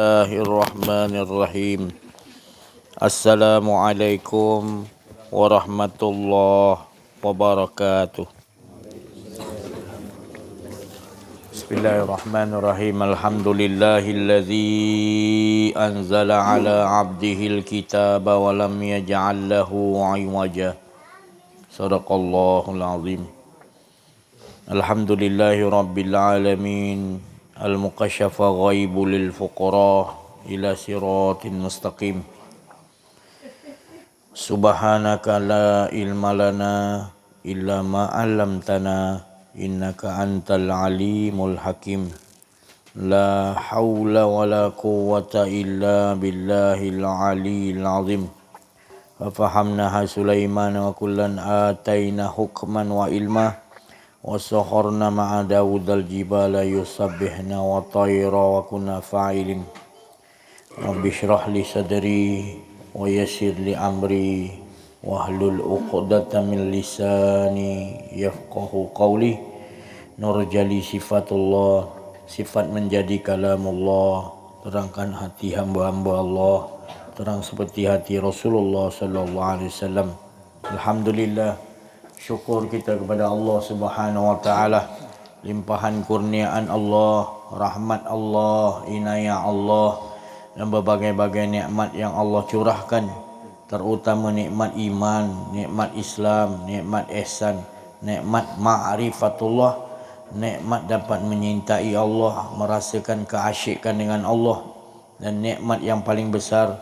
Bismillahirrahmanirrahim. Assalamualaikum warahmatullahi wabarakatuh. Bismillahirrahmanirrahim. Alhamdulillahilladzi anzala ala abdihil kitaba wa lam yaj'al lahu 'iwaja. Shadaqallahul azim. Alhamdulillahi rabbil alamin. Al-muqasyafa ghaibu lil fuqara ila siratin mustaqim. Subhanaka la ilma lana illa ma 'allamtana innaka antal alimul hakim. La haula wala quwwata illa billahil aliyil azim. Fa fahamnaha Sulaiman wa kullan ataina hukman wa ilma. وَسَخَرْنَا مَعَ دَاوُودَ الْجِبَالَ يُسَبِّحْنَ وَطَيْرَ وَكُنَّا فَاعِلِينَ رَبِّ اشْرَحْ لِي صَدْرِي وَيَسِّرْ لِي أَمْرِي وَاحْلُلْ عُقْدَةً مِنْ لِسَانِي يَفْقَهُوا قَوْلِي. Nurjali sifatullah, sifat menjadi kalamullah, terangkan hati hamba-hamba Allah, terang seperti hati Rasulullah sallallahu alaihi wasallam. Alhamdulillah, syukur kita kepada Allah Subhanahu wa taala, limpahan kurniaan Allah, rahmat Allah, inayah Allah dan berbagai-bagai nikmat yang Allah curahkan, terutama nikmat iman, nikmat Islam, nikmat ihsan, nikmat ma'rifatullah, nikmat dapat menyintai Allah, merasakan keasyikan dengan Allah, dan nikmat yang paling besar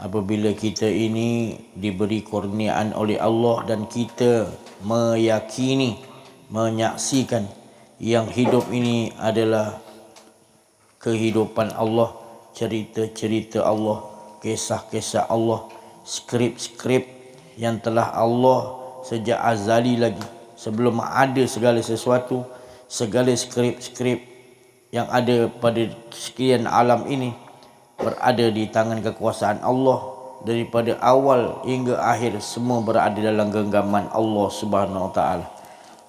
apabila kita ini diberi kurniaan oleh Allah dan kita meyakini, menyaksikan yang hidup ini adalah kehidupan Allah, cerita-cerita Allah, kisah-kisah Allah, skrip-skrip yang telah Allah sejak azali lagi, sebelum ada segala sesuatu, segala skrip-skrip yang ada pada sekian alam ini berada di tangan kekuasaan Allah. Daripada awal hingga akhir semua berada dalam genggaman Allah Subhanahu wa taala.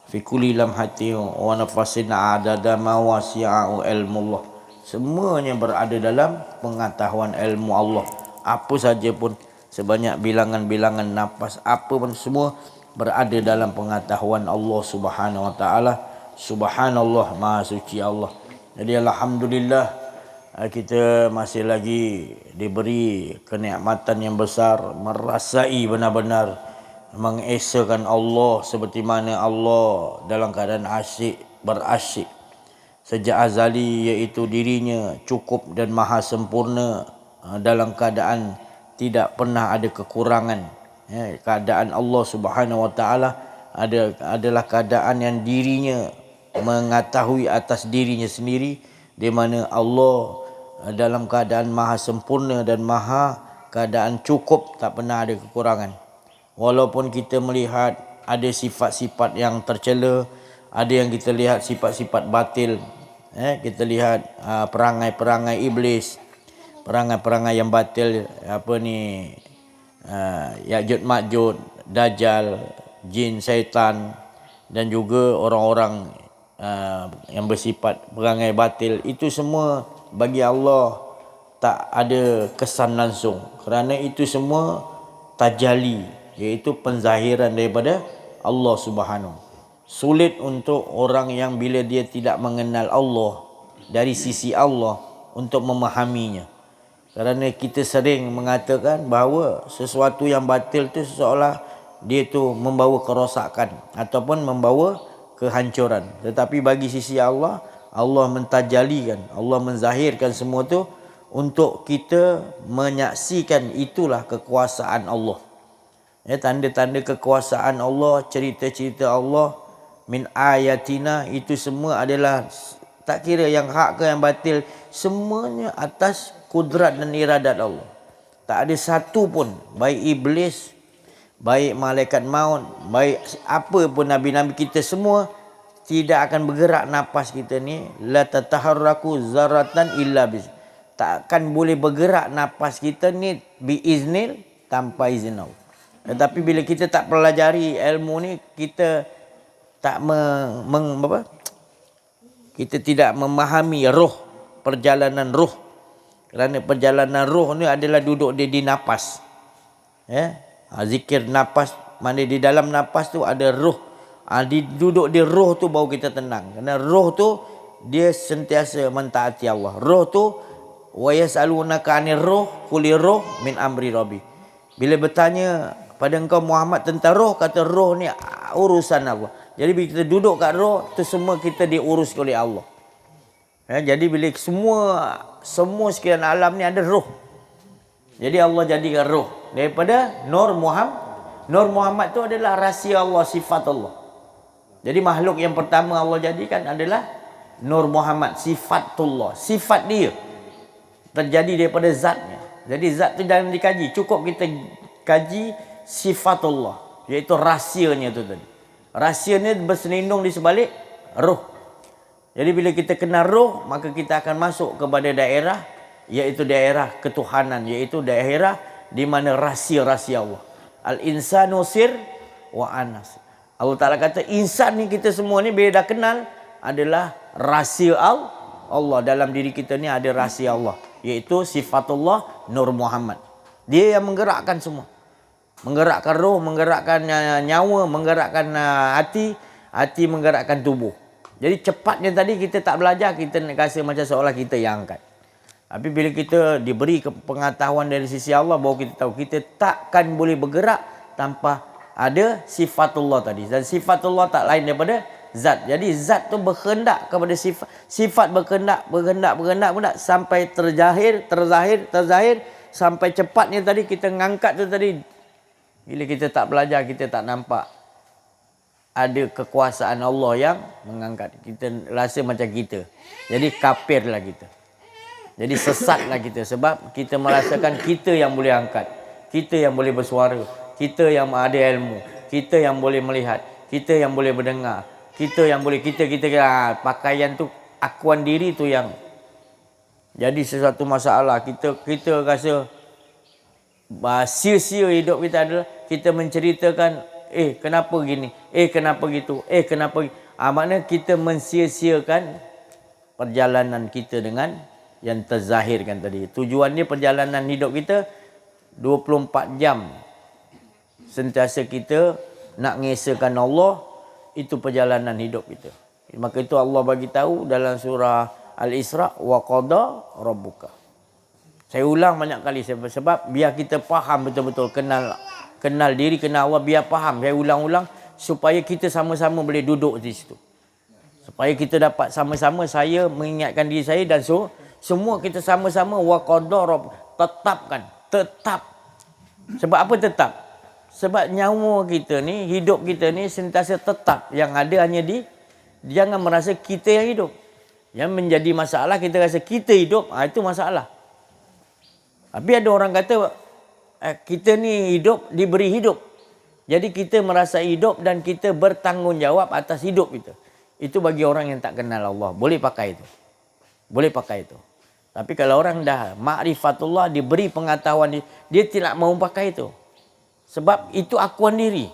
Fi kulli lamhati wa nafasin adada ma wasi'u ilmullah. Semuanya berada dalam pengetahuan ilmu Allah. Apa saja pun, sebanyak bilangan-bilangan nafas apa pun, semua berada dalam pengetahuan Allah Subhanahu wa taala. Subhanallah, maha suci Allah. Jadi alhamdulillah, kita masih lagi diberi kenikmatan yang besar, merasai benar-benar mengesakan Allah seperti mana Allah dalam keadaan asyik, berasyik sejak azali, iaitu dirinya cukup dan maha sempurna, dalam keadaan tidak pernah ada kekurangan. Keadaan Allah Subhanahu wa taala adalah keadaan yang dirinya mengetahui atas dirinya sendiri, di mana Allah dalam keadaan maha sempurna dan maha keadaan cukup, tak pernah ada kekurangan. Walaupun kita melihat ada sifat-sifat yang tercela, ada yang kita lihat sifat-sifat batil, kita lihat perangai-perangai iblis, perangai-perangai yang batil, Ya'jud Ma'jud, Dajjal, jin, syaitan, dan juga orang-orang yang bersifat perangai batil. Itu semua bagi Allah tak ada kesan langsung, kerana itu semua tajali, iaitu penzahiran daripada Allah Subhanahu. Sulit untuk orang yang bila dia tidak mengenal Allah dari sisi Allah untuk memahaminya, kerana kita sering mengatakan bahawa sesuatu yang batil itu seolah dia tu membawa kerosakan ataupun membawa kehancuran. Tetapi bagi sisi Allah, Allah mentajalikan, Allah menzahirkan semua tu untuk kita menyaksikan itulah kekuasaan Allah. Tanda-tanda kekuasaan Allah, cerita-cerita Allah, min ayatina, itu semua adalah, tak kira yang hak ke yang batil, semuanya atas kudrat dan iradat Allah. Tak ada satu pun, baik iblis, baik malaikat maut, baik apa pun nabi-nabi kita, semua tidak akan bergerak nafas kita ni, la tataharraku zaratan illa bis, takkan boleh bergerak nafas kita ni biiznil, tanpa izin Allah. Tetapi bila kita tak pelajari ilmu ni, kita tak kita tidak memahami roh, perjalanan roh, Kerana perjalanan roh ni adalah duduk dia di napas. Zikir napas, mana di dalam napas tu ada roh. Duduk di roh tu baru kita tenang. Kerana roh tu dia sentiasa mentaati Allah. Roh tu wa yasalunaka 'anir roh quli roh min amri rabbi. Bila bertanya pada engkau Muhammad tentang roh, kata roh ni urusan Allah. Jadi bila kita duduk kat roh tu, semua kita diurus oleh Allah. Jadi bila semua sekalian alam ni ada roh. Jadi Allah jadikan roh daripada Nur Muhammad. Nur Muhammad tu adalah rahsia Allah, sifat Allah. Jadi makhluk yang pertama Allah jadikan adalah Nur Muhammad, sifatullah. Sifat dia terjadi daripada zatnya. Jadi zat tu jangan dikaji, cukup kita kaji sifatullah, iaitu rahsianya tu tadi. Rahsianya berselindung di sebalik roh. Jadi bila kita kenal roh, maka kita akan masuk kepada daerah, iaitu daerah ketuhanan, iaitu daerah di mana rahsia-rahsia Allah. Al-insanu sir wa anas. Allah Ta'ala kata insan ni, kita semua ni bila dah kenal, adalah rahsia Allah. Dalam diri kita ni ada rahsia Allah, iaitu sifatullah Nur Muhammad. Dia yang menggerakkan semua. Menggerakkan roh, menggerakkan nyawa, menggerakkan hati menggerakkan tubuh. Jadi cepatnya tadi kita tak belajar, kita nak rasa macam seolah kita yang angkat. Tapi bila kita diberi pengetahuan dari sisi Allah, baru kita tahu kita takkan boleh bergerak tanpa ada sifatullah tadi. Dan sifatullah tak lain daripada zat. Jadi zat tu berkehendak kepada sifat. Sifat berkehendak sampai terzahir, sampai cepatnya tadi kita ngangkat tu tadi. Bila kita tak belajar, kita tak nampak ada kekuasaan Allah yang mengangkat. Kita rasa macam kita. Jadi kafirlah kita. Jadi sesatlah kita. Sebab kita merasakan kita yang boleh angkat. Kita yang boleh bersuara. Kita yang ada ilmu. Kita yang boleh melihat. Kita yang boleh mendengar. Kita yang boleh, kita pakaian tu, akuan diri tu yang jadi sesuatu masalah. Kita rasa sia-sia hidup kita adalah kita menceritakan kenapa gini, kenapa gitu, kenapa maknanya kita mensia-siakan perjalanan kita dengan yang terzahirkan tadi. Tujuannya perjalanan hidup kita 24 jam sentiasa kita nak ngesahkan Allah, itu perjalanan hidup kita. Maka itu Allah bagi tahu dalam surah Al-Isra, wa qada rabbuka. Saya ulang banyak kali sebab biar kita faham betul-betul, kenal diri, kenal Allah, biar faham. Saya ulang-ulang supaya kita sama-sama boleh duduk di situ. Supaya kita dapat sama-sama, saya mengingatkan diri saya dan semua kita sama-sama wa qada rabb, tetapkan, tetap. Sebab apa tetap? Sebab nyawa kita ni, hidup kita ni sentiasa tetap. Yang ada hanya jangan merasa kita yang hidup. Yang menjadi masalah kita rasa kita hidup, itu masalah. Tapi ada orang kata kita ni hidup, diberi hidup. Jadi kita merasa hidup dan kita bertanggungjawab atas hidup kita. Itu bagi orang yang tak kenal Allah. Boleh pakai itu. Boleh pakai itu. Tapi kalau orang dah ma'rifatullah, diberi pengetahuan, dia tidak mahu pakai itu. Sebab itu akuan diri.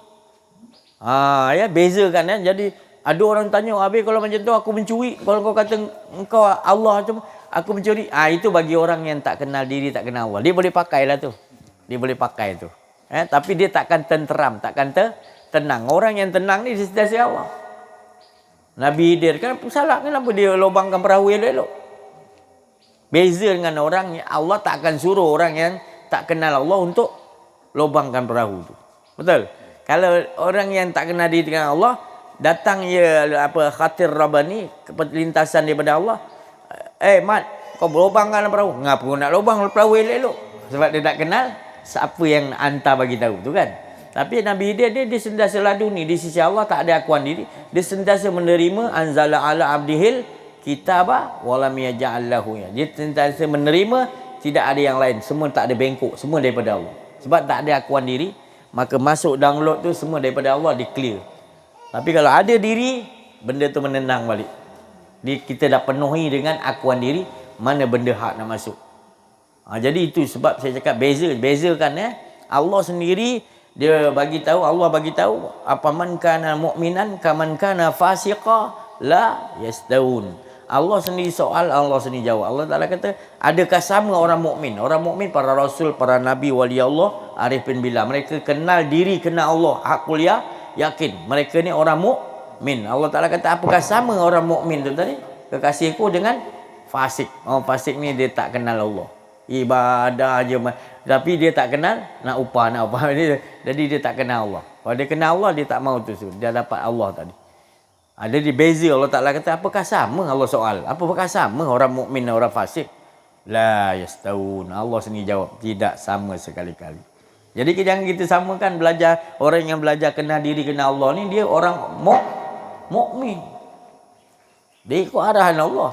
Beza kan. Jadi ada orang tanya, habis kalau macam tu aku mencuri. Kalau kau kata engkau Allah tu, aku mencuri. Itu bagi orang yang tak kenal diri, tak kenal Allah. Dia boleh pakailah tu. Dia boleh pakai tu. Tapi dia takkan tenteram, takkan tenang. Orang yang tenang ni dia sentiasa Allah. Nabi Hidir kan salah, kenapa dia lubangkan perahu elok-elok? Beza dengan orang yang Allah tak akan suruh orang yang tak kenal Allah untuk lubangkan perahu tu. Betul? Kalau orang yang tak kenal diri dengan Allah, datang khatir Rabbani, lintasan daripada Allah. Mat, kau lubangkan perahu. Ngapa nak lubang perahu elok-elok? Sebab dia tak kenal siapa yang hantar bagi tahu tu kan. Tapi Nabi dia sentiasa laduni di sisi Allah, tak ada akuan diri. Dia sentiasa menerima anzala ala abdihil kitaba wa lam yaj'al lahu. Dia sentiasa menerima, tidak ada yang lain. Semua tak ada bengkok, semua daripada Allah. Sebab tak ada akuan diri, maka masuk download tu semua daripada Allah, di clear. Tapi kalau ada diri, benda tu menenang balik. Kita dah penuhi dengan akuan diri, mana benda hak nak masuk. Jadi itu sebab saya cakap bezakan Allah sendiri dia bagi tahu, Allah bagi tahu, apaman kana mu'minan kaman kana fasiqa la yastaun. Allah sendiri soal, Allah sendiri jawab. Allah Ta'ala kata, adakah sama orang mukmin? Orang mukmin, para rasul, para nabi, wali Allah, arifin billah. Mereka kenal diri, kenal Allah. Hakul yakin. Mereka ni orang mukmin. Allah Ta'ala kata, apakah sama orang mukmin tu tadi? Kekasihku dengan fasik. Orang fasik ni dia tak kenal Allah. Ibadah je. Tapi dia tak kenal, nak upah. Jadi dia tak kenal Allah. Kalau dia kenal Allah, dia tak mau tu. Dia dapat Allah tadi. Ada di beza. Allah Ta'ala kata, apakah sama? Allah soal, apakah sama orang mukmin dan orang fasik? La yastawun. Allah sendiri jawab, tidak sama sekali-kali. Jadi jangan kita samakan belajar. Orang yang belajar kenal diri, kenal Allah ni, dia orang mukmin. Dia ikut arahan Allah.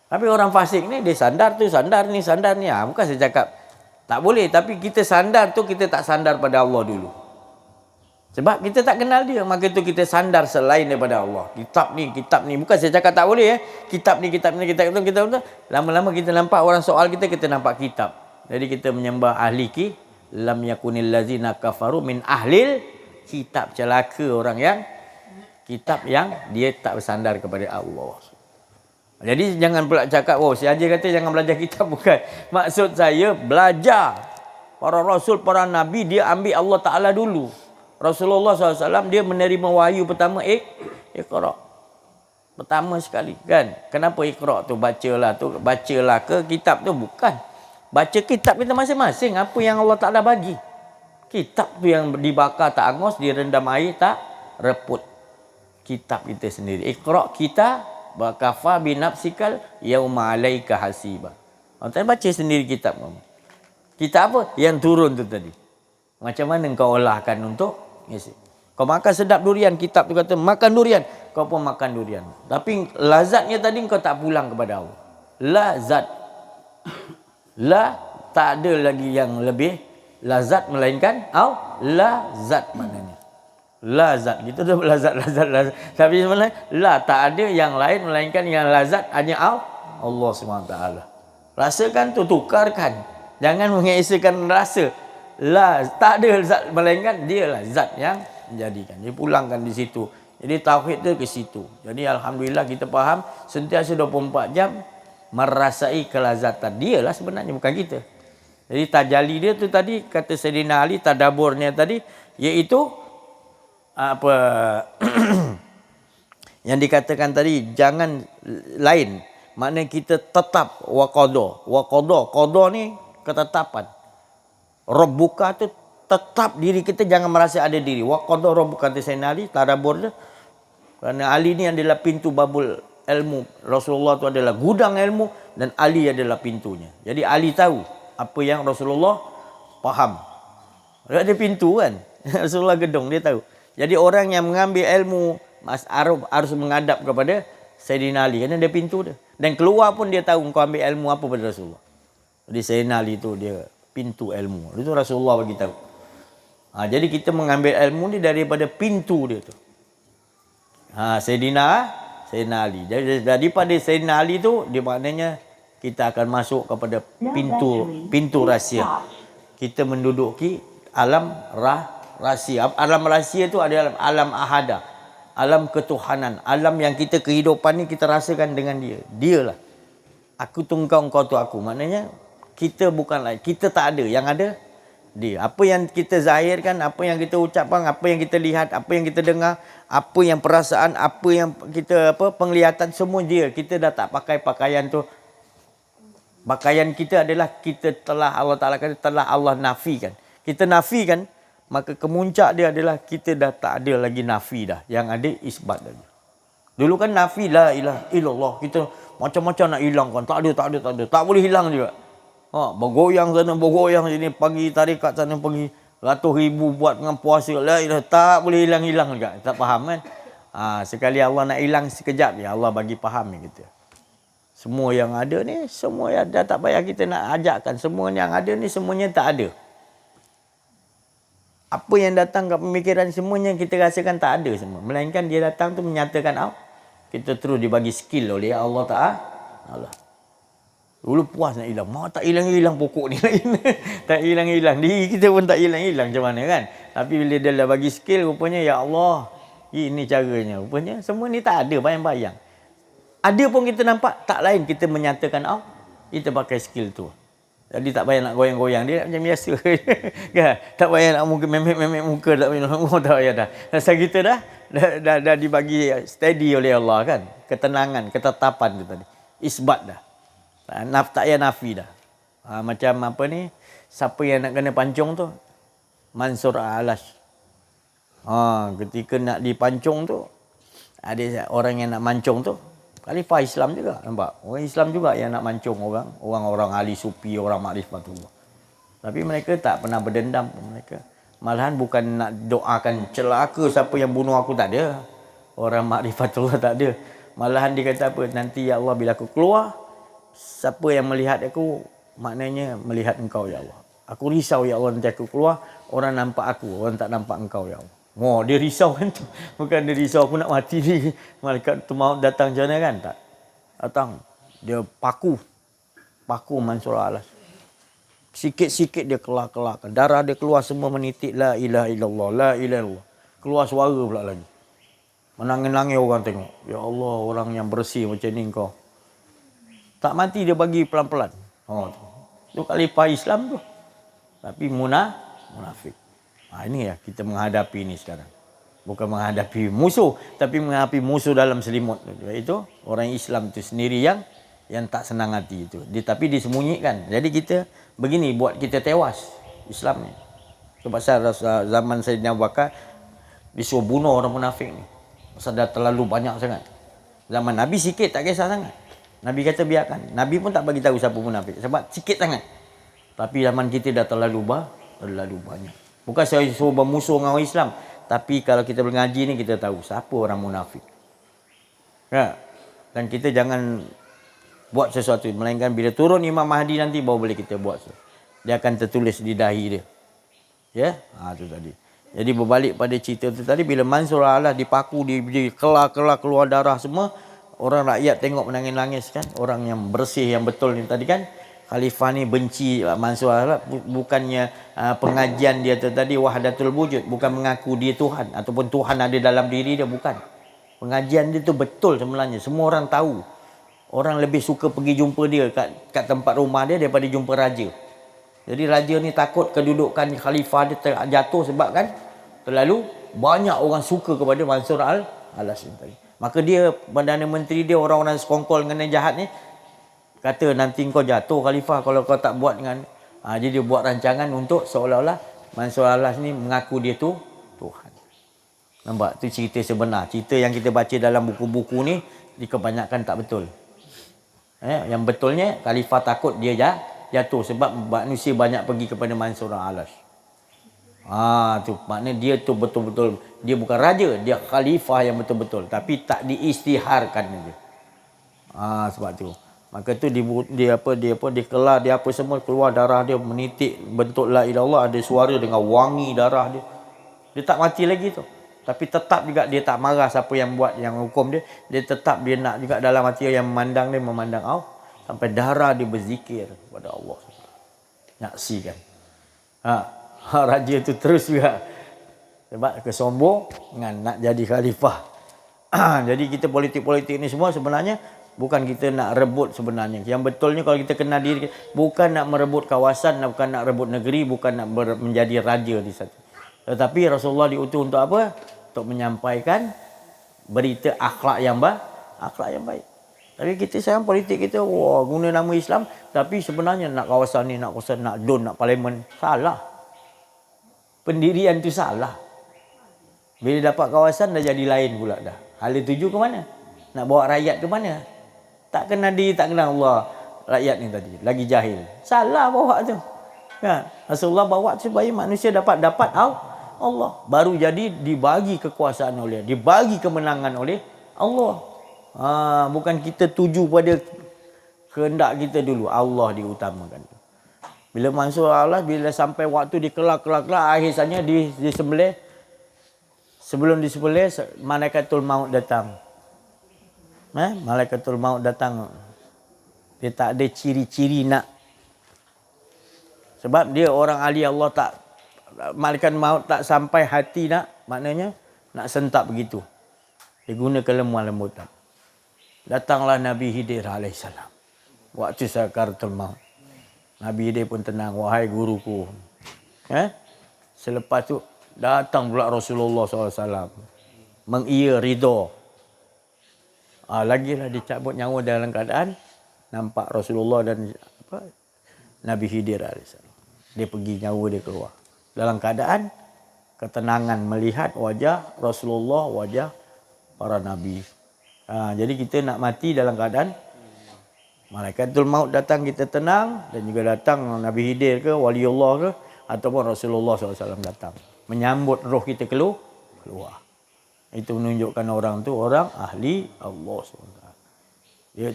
Tapi orang fasik ni, dia sandar tu, sandar ni. Bukan saya cakap tak boleh. Tapi kita sandar tu, kita tak sandar pada Allah dulu. Sebab kita tak kenal dia, maka itu kita sandar selain daripada Allah. Kitab ni. Bukan saya cakap tak boleh. Kitab ni. Lama-lama kita nampak orang soal kita nampak kitab. Jadi kita menyembah ahli lam yakunil lazina kafaru min ahlil kitab. Celaka orang yang kitab yang dia tak bersandar kepada Allah. Jadi jangan pula cakap, si Haji kata jangan belajar kitab. Bukan. Maksud saya belajar. Para rasul, para nabi, dia ambil Allah Ta'ala dulu. Rasulullah SAW dia menerima wahyu pertama Iqra. Pertama sekali kan. Kenapa Iqra tu bacalah ke kitab tu? Bukan. Baca kitab kita masing-masing. Apa yang Allah Ta'ala bagi. Kitab tu yang dibakar tak angus, direndam air tak reput. Kitab kita sendiri. Iqra kita bakafa binafsikal yauma alaika hasiba. Kita baca sendiri kitab kamu. Kitab apa? Yang turun tu tadi. Macam mana kau olahkan untuk kau makan sedap durian, kitab tu kata makan durian, kau pun makan durian. Tapi lazatnya tadi kau tak pulang kepada Allah. Lazat. Tak ada lagi yang lebih lazat melainkan lazat maknanya. Lazat. Gitu tu lazat. Tapi sebenarnya tak ada yang lain melainkan yang lazat hanya Allah SWT. Rasakan tu, tukarkan. Jangan mengesakan rasa. Tak ada zat melainkan dialah zat yang menjadikan. Dia pulangkan di situ. Jadi tauhid tu ke situ. Jadi alhamdulillah kita faham sentiasa 24 jam merasai kelazatan. Dialah sebenarnya, bukan kita. Jadi tajalli dia tu tadi kata Sayyidina Ali, tadaburnya tadi iaitu apa yang dikatakan tadi, jangan lain. Maknanya kita tetap qada ni ketetapan. Rabbuka tu tetap diri kita, jangan merasa ada diri. Wa qadha rabbuka Sayyidina Ali, tadabbur dia. Kerana Ali ni adalah pintu babul ilmu. Rasulullah tu adalah gudang ilmu dan Ali adalah pintunya. Jadi Ali tahu apa yang Rasulullah faham. Dia ada pintu kan. Rasulullah gedung, dia tahu. Jadi orang yang mengambil ilmu harus menghadap kepada Sayyidina Ali kerana dia pintu dia. Dan keluar pun dia tahu kau ambil ilmu apa pada Rasulullah. Jadi Sayyidina Ali tu dia pintu ilmu. Itu Rasulullah bagi tahu. Jadi kita mengambil ilmu ni daripada pintu dia tu. Sayyidina Ali. Jadi daripada Sayyidina Ali tu, dia maknanya kita akan masuk kepada pintu rahsia. Kita menduduki alam rahsia. Alam rahsia tu adalah alam ahada. Alam ketuhanan. Alam yang kita kehidupan ni kita rasakan dengan dia. Dialah. Aku tu engkau tu aku. Maknanya kita bukan lain. Kita tak ada. Yang ada dia. Apa yang kita zahirkan, apa yang kita ucapkan, apa yang kita lihat, apa yang kita dengar, apa yang perasaan, apa yang kita penglihatan, semua dia. Kita dah tak pakai pakaian tu. Pakaian kita adalah kita telah Allah Ta'ala kata telah Allah nafikan. Kita nafikan, maka kemuncak dia adalah kita dah tak ada lagi nafi dah. Yang ada isbat lagi. Dulu kan nafi la ilaha illallah. Kita macam-macam nak hilangkan. Tak ada. Tak boleh hilang juga. Bergoyang sana, bergoyang sini, pagi tarikat sana, pagi ratus ribu buat dengan puasa. La ilaha, tak boleh hilang-hilang juga. Tak faham kan? Sekali Allah nak hilang sekejap ya, Allah bagi faham ni kita. Semua yang ada ni, semua yang dah tak payah kita nak ajakkan. Semua yang ada ni, semuanya tak ada. Apa yang datang ke pemikiran, semuanya kita rasakan tak ada semua. Melainkan dia datang tu menyatakan kita terus dibagi skill oleh Allah Ta'ala. Dulu puas nak hilang. Tak hilang-hilang pokok ni. Tak hilang-hilang. Diri kita pun tak hilang-hilang macam mana kan. Tapi bila dia dah bagi skill, rupanya ya Allah, ini caranya. Rupanya semua ni tak ada bayang-bayang. Ada pun kita nampak, tak lain kita menyatakan kita pakai skill tu. Jadi tak payah nak goyang-goyang, dia macam biasa. Kan? Tak payah nak muka memek muka, tak payah tak payah dah. Asal kita dah dibagi steady oleh Allah kan. Ketenangan, ketetapan tu tadi. Isbat dah. Tak payah nafi dah. Macam apa ni, siapa yang nak kena pancung tu? Mansur Al-Alash. Ketika nak dipancung tu, ada orang yang nak mancung tu, Khalifah Islam juga, nampak? Orang Islam juga yang nak mancung orang-orang ahli sufi, orang makrifatullah. Tapi mereka tak pernah berdendam mereka. Malahan bukan nak doakan celaka siapa yang bunuh aku, tak ada. Orang makrifatullah tak ada. Malahan dia kata apa? Nanti ya Allah bila aku keluar, siapa yang melihat aku, maknanya melihat engkau ya Allah. Aku risau ya Allah nanti aku keluar, orang nampak aku, orang tak nampak engkau ya Allah. Dia risau kan tu. Bukan dia risau aku nak mati ni. Malaikat tu maut datang macam mana kan? Tak. Datang. Dia paku Mansur Al-Alash. Sikit-sikit dia kelak-kelakkan. Darah dia keluar semua menitik. La ilaha illallah. La ilaha illallah. Keluar suara pula lagi. Menangis-nangis orang tengok. Ya Allah, orang yang bersih macam ni kau. Tak mati dia bagi pelan-pelan. Tu Khalifah Islam tu. Tapi munafik. Ini ya kita menghadapi ini sekarang. Bukan menghadapi musuh, tapi menghadapi musuh dalam selimut. Itu orang Islam itu sendiri yang tak senang hati itu. Tapi disembunyikan. Jadi kita begini buat kita tewas Islam ni. Sebab zaman Sayyidina Abu Bakar disuruh bunuh orang munafik ni. Pasal dah terlalu banyak sangat. Zaman Nabi sikit tak kisah sangat. Nabi kata biarkan. Nabi pun tak bagi tahu siapa munafik sebab sikit sangat. Tapi zaman kita dah terlalu banyak. Bukan saya suruh bermusuh dengan orang Islam. Tapi kalau kita mengaji ni, kita tahu siapa orang munafik. Ya? Dan kita jangan buat sesuatu. Melainkan bila turun Imam Mahdi nanti, baru boleh kita buat. Dia akan tertulis di dahi dia. Ya? Itu tadi. Jadi berbalik pada cerita tu tadi, bila Mansur Al-Alash dipaku, dia kelar-kelar keluar darah semua, orang rakyat tengok menangis-nangis kan. Orang yang bersih, yang betul ni tadi kan. Khalifah ni benci Mansur Al-Alash, bukannya pengajian dia tu tadi wahdatul wujud, bukan mengaku dia Tuhan ataupun Tuhan ada dalam diri dia, bukan. Pengajian dia tu betul sebenarnya, semua orang tahu. Orang lebih suka pergi jumpa dia kat tempat rumah dia daripada jumpa raja. Jadi raja ni takut kedudukan khalifah dia terjatuh sebab kan terlalu banyak orang suka kepada Mansur Al-Alash tadi. Maka dia, Perdana Menteri dia, orang-orang sekongkol dengan jahat ni, kata nanti kau jatuh khalifah kalau kau tak buat dengan jadi dia buat rancangan untuk seolah-olah Mansur Al-Alash ni mengaku dia tu Tuhan. Nampak? Tu cerita sebenar. Cerita yang kita baca dalam buku-buku ni kebanyakan tak betul. Yang betulnya khalifah takut dia jatuh sebab manusia banyak pergi kepada Mansur Al-Alash. Tu maknanya dia tu betul-betul, dia bukan raja, dia khalifah yang betul-betul, tapi tak diisytiharkan dia. Sebab tu. Maka tu dia kelar, dia apa semua, keluar darah dia menitik bentuk la ilallah, ada suara dengan wangi darah dia. Dia tak mati lagi tu. Tapi tetap juga dia tak marah siapa yang buat, yang hukum dia. Dia tetap dia nak juga dalam hati yang memandang dia, memandang Allah. Sampai darah dia berzikir kepada Allah. Nyaksikan. Raja tu terus juga. Sebab kesombong dengan nak jadi khalifah. Jadi kita politik-politik ni semua sebenarnya bukan kita nak rebut sebenarnya. Yang betulnya kalau kita kenal diri, bukan nak merebut kawasan, bukan nak rebut negeri, bukan nak menjadi raja di satu. Tetapi Rasulullah diutus untuk apa? Untuk menyampaikan berita akhlak yang baik. Tapi kita sekarang politik kita, guna nama Islam, tapi sebenarnya nak kawasan ni, nak kawasan, nak DUN, nak parlimen. Salah. Pendirian tu salah. Bila dapat kawasan dah jadi lain pula dah. Hala tuju ke mana? Nak bawa rakyat ke mana? Tak kenal diri, tak kenal Allah. Rakyat ni tadi lagi jahil. Salah bawa tu. Kan? Rasulullah bawa supaya manusia dapat Allah. Baru jadi dibagi kekuasaan oleh, dibagi kemenangan oleh Allah. Bukan kita tuju pada kehendak kita dulu. Allah diutamakan. Bila Mansur Al-Alash, bila sampai waktu dikelar-kelar, akhirnya disembelih. Sebelum disembelih, Malaikatul Maut datang. Malaikatul Maut datang. Dia tak ada ciri-ciri nak. Sebab dia orang ahli Allah, tak, Malaikat Maut tak sampai hati nak, maknanya nak sentak begitu. Dia guna kelembuan lembutan. Datanglah Nabi Khidir alaihissalam. Waktu sakaratul maut. Nabi Khidir pun tenang, wahai guruku. Selepas tu datang pula Rasulullah SAW. Mengiya ridha. Lagilah dicabut nyawa dalam keadaan nampak Rasulullah dan Nabi Khidir alaihissalam. Dia pergi, nyawa dia keluar. Dalam keadaan ketenangan melihat wajah Rasulullah, wajah para Nabi. Jadi kita nak mati dalam keadaan Malaikatul Maut datang, kita tenang. Dan juga datang Nabi Khidir ke, Waliullah ke, ataupun Rasulullah SAW datang. Menyambut roh kita keluar. Itu menunjukkan orang tu orang ahli Allah SWT. Dia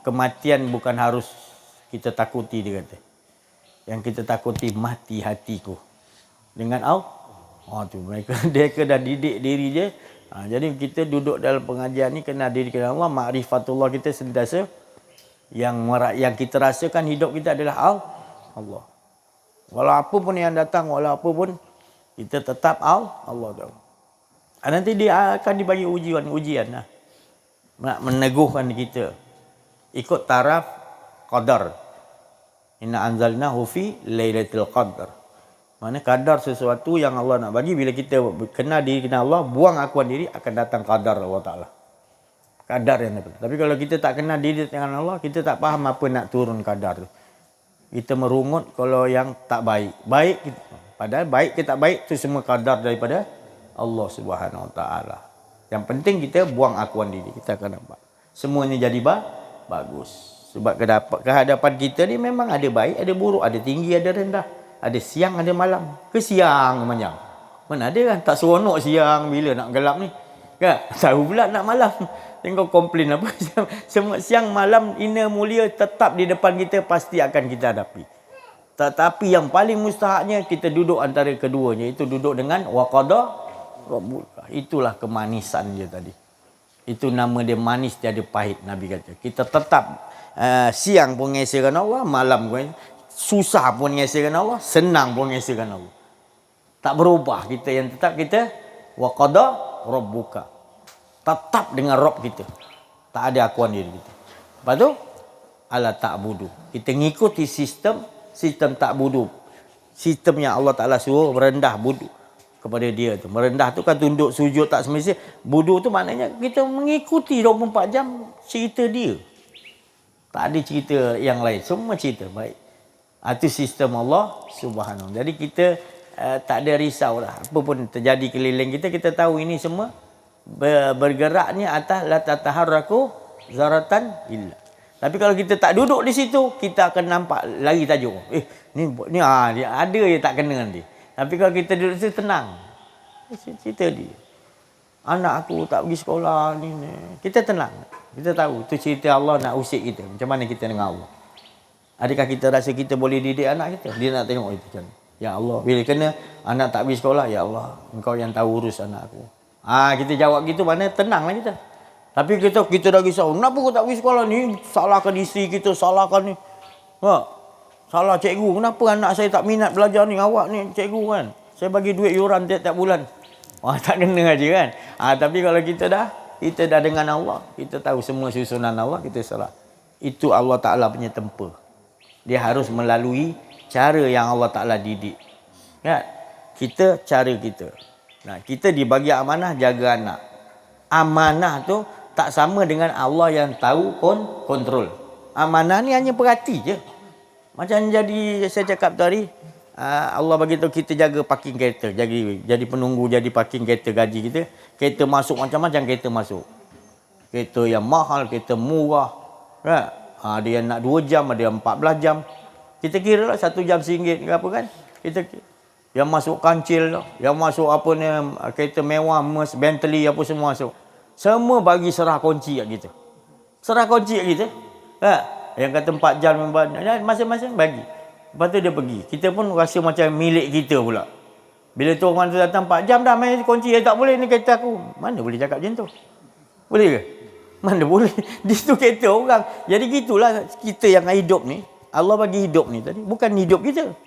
kematian bukan harus kita takuti, dia kata. Yang kita takuti mati hatiku. Dengan tu mereka dah didik diri dia. Jadi kita duduk dalam pengajian ni kena dirikan Allah, ma'rifatullah kita sentiasa yang kita rasakan hidup kita adalah Allah. Walau apa pun yang datang, walau apa pun kita tetap Allah tahu. Nanti dia akan dibagi ujian nak meneguhkan kita ikut taraf qadar. Inna anzalnahu fi lailatul qadar. Mana kadar sesuatu yang Allah nak bagi, bila kita kena diri kena Allah, buang akuan diri, akan datang kadar Allah Ta'ala. Kadar yang dapat. Tapi kalau kita tak kena diri dengan Allah, kita tak faham apa nak turun kadar tu. Kita merungut kalau yang tak baik. Padahal baik ke tak baik, tu semua kadar daripada Allah Subhanahu Wa Ta'ala. Yang penting kita buang akuan diri, kita akan nampak. Semuanya jadi bagus. Sebab kehadapan kita ni memang ada baik, ada buruk, ada tinggi, ada rendah. Ada siang, ada malam. Ke siang panjang. Mana ada kan? Tak seronok siang bila nak gelap ni. Kan? Tahu pula nak malam. Tengok komplain apa. Semua siang, malam, ina mulia tetap di depan kita, pasti akan kita hadapi. Tetapi yang paling mustahaknya kita duduk antara keduanya. Itu duduk dengan waqada rabbuka. Itulah kemanisan dia tadi. Itu nama dia manis, tiada pahit, Nabi kata. Kita tetap siang pun ngesahkan Allah, malam pun susah pun ngesahkan Allah, senang pun ngesahkan Allah. Tak berubah kita, yang tetap kita waqada rabbuka. Tetap dengan Rabb kita. Tak ada akuan diri kita. Lepas tu ala ta'budu. Kita ngikuti sistem ta'budu. Sistem yang Allah Ta'ala suruh merendah budu kepada dia tu. Merendah tu kan tunduk sujud tak semestinya. Budu tu maknanya kita mengikuti 24 jam cerita dia. Tak ada cerita yang lain. Semua cerita baik. Itu sistem Allah Subhanahu. Jadi kita tak ada risau lah. Apa pun terjadi keliling kita, kita tahu ini semua bergeraknya atas la tataharraku zaratan illa. Tapi kalau kita tak duduk di situ, kita akan nampak lagi tajuk. Ni ada yang tak kena nanti. Tapi kalau kita duduk di situ, tenang. Cerita dia. Anak aku tak pergi sekolah ni. Kita tenang. Kita tahu tu cerita Allah nak usik kita. Macam mana kita dengan Allah? Adakah kita rasa kita boleh didik anak kita? Dia nak tengok itu macam. Ya Allah, bila kena anak tak pergi sekolah, ya Allah, Engkau yang tahu urus anak aku. Kita jawab gitu, mana tenanglah kita. Tapi kita dah risau, kenapa kau tak pergi sekolah ni? Salahkan isteri kita, salahkan ni. Salah cikgu, kenapa anak saya tak minat belajar ni? Awak ni cikgu kan. Saya bagi duit yuran tiap-tiap bulan. Tak kena aja kan. Tapi kalau kita dah dengan Allah, kita tahu semua susunan Allah, kita salah. Itu Allah Ta'ala punya tempa. Dia harus melalui cara yang Allah Ta'ala didik. Kan? Cara kita. Kita dibagi amanah jaga anak. Amanah tu tak sama dengan Allah yang tahu kontrol. Amanah ni hanya perhati je. Macam jadi saya cakap tadi, Allah bagi tahu kita jaga parking kereta. Jadi penunggu, jadi parking kereta gaji kita. Kereta masuk macam-macam kereta masuk. Kereta yang mahal, kereta murah. Kan? Ada yang nak 2 jam, ada yang 14 jam. Kita kira lah 1 jam RM1 ke apa kan. Kita yang masuk kancil tu, yang masuk apa ni, kereta mewah, Bentley apa semua masuk. Semua bagi serah kunci kat kita. Serah kunci kat kita. Yang kata 4 jam, masing-masing bagi. Lepas tu dia pergi. Kita pun rasa macam milik kita pula. Bila tu orang tu datang 4 jam dah main kunci, tak boleh ni kereta aku. Mana boleh cakap macam tu? Boleh ke? Mana boleh. Di situ kereta orang. Jadi gitulah kita yang hidup ni. Allah bagi hidup ni tadi. Bukan hidup kita.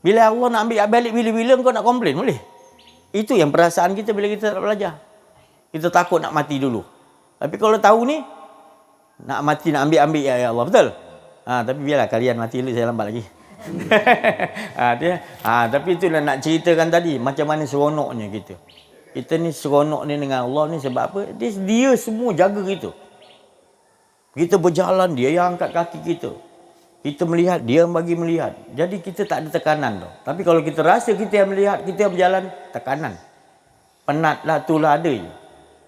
Bila Allah nak ambil balik bila-bila, kau nak komplain boleh? Itu yang perasaan kita bila kita tak belajar. Kita takut nak mati dulu. Tapi kalau tahu ni, Nak mati nak ambil ya Allah, betul? Tapi biarlah kalian mati dulu, saya lambat lagi. Tapi itulah nak ceritakan tadi macam mana seronoknya kita. Kita ni seronok ni dengan Allah ni sebab apa? Dia semua jaga kita. Kita berjalan, dia yang angkat kaki kita. Kita melihat, dia yang bagi melihat. Jadi kita tak ada tekanan tau. Tapi kalau kita rasa kita yang melihat, kita yang berjalan, tekanan. Penat lah, tu lah ada je.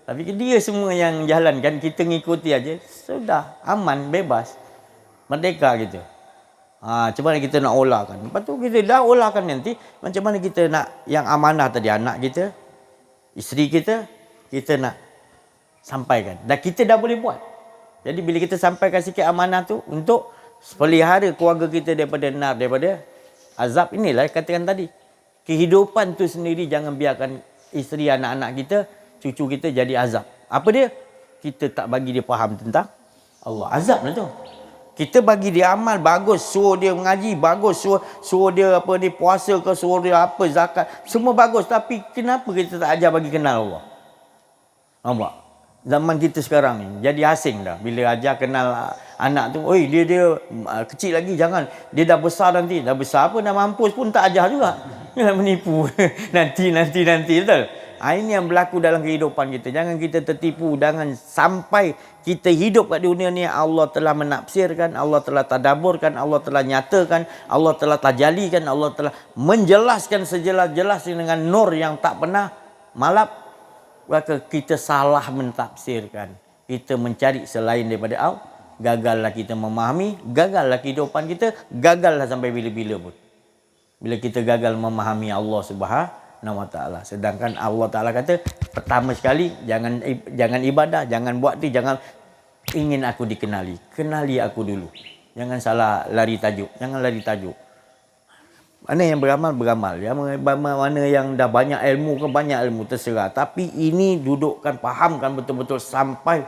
Tapi dia semua yang jalankan, kita ngikuti aja. Sudah, aman, bebas. Merdeka kita. Macam mana kita nak olahkan. Lepas tu kita dah olahkan nanti, macam mana kita nak yang amanah tadi, anak kita, isteri kita, kita nak sampaikan. Dan kita dah boleh buat. Jadi bila kita sampaikan sikit amanah tu untuk pelihara keluarga kita daripada nar, daripada azab, inilah katakan tadi. Kehidupan tu sendiri jangan biarkan isteri, anak-anak kita, cucu kita jadi azab. Apa dia? Kita tak bagi dia faham tentang Allah. Azab lah tu. Kita bagi dia amal bagus, suruh dia mengaji bagus, suruh dia apa ni puasa ke, suruh dia apa zakat, semua bagus, tapi kenapa kita tak ajar bagi kenal Allah? Nampak? Zaman kita sekarang ni jadi asing dah. Bila ajar kenal anak tu, oi dia kecil lagi, jangan. Dia dah besar nanti. Dah besar apa, dah mampus pun tak ajar juga. Menipu. nanti betul. Ini yang berlaku dalam kehidupan kita. Jangan kita tertipu. Jangan sampai kita hidup kat dunia ni Allah telah menafsirkan, Allah telah tadaburkan, Allah telah nyatakan, Allah telah tajalikan, Allah telah menjelaskan sejelas-jelasnya dengan nur yang tak pernah malap. Maka kita salah mentafsirkan. Kita mencari selain daripada Allah. Gagallah kita memahami, gagallah kehidupan kita, gagallah sampai bila-bila pun. Bila kita gagal memahami Allah Subhanahu Wa Taala. Sedangkan Allah Taala kata, pertama sekali jangan ibadah, jangan buat ni, jangan ingin aku dikenali. Kenali aku dulu. Jangan salah lari tajuk. Jangan lari tajuk. Mana yang beramal. Mana yang dah banyak ilmu ke, banyak ilmu, terserah. Tapi ini dudukkan, fahamkan betul-betul sampai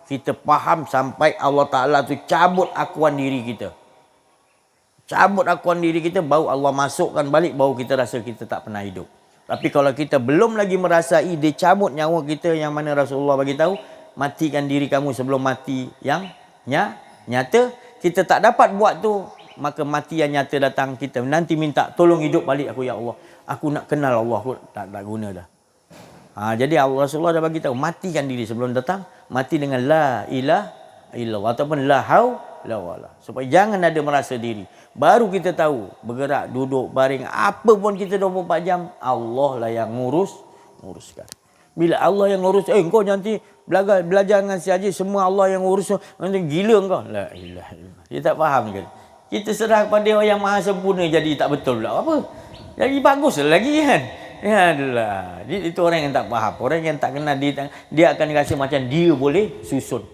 kita faham, sampai Allah Ta'ala tu cabut akuan diri kita. Cabut akuan diri kita, baru Allah masukkan balik, baru kita rasa kita tak pernah hidup. Tapi kalau kita belum lagi merasai, dia cabut nyawa kita, yang mana Rasulullah bagi tahu, matikan diri kamu sebelum mati yang nyata. Kita tak dapat buat tu, maka mati yang nyata datang, kita nanti minta tolong hidup balik aku ya Allah. Aku nak kenal Allah, aku tak guna dah. Jadi Allah Rasulullah dah bagi tahu, matikan diri sebelum datang, mati dengan la ilaha illallah ataupun la haula wala. Supaya jangan ada merasa diri. Baru kita tahu, bergerak, duduk, baring, apa pun kita 24 jam, Allah lah yang nguruskan. Bila Allah yang ngurus, kau nanti belajar dengan si Haji, semua Allah yang ngurus, nanti gila kau. La ilaha illallah. Dia tak faham ke? Kita serah kepada orang yang maha sempurna, jadi tak betul pula. Apa? Jadi bagus lagi kan? Ya adalah. Itu orang yang tak faham. Orang yang tak kenal dia akan rasa macam dia boleh susun.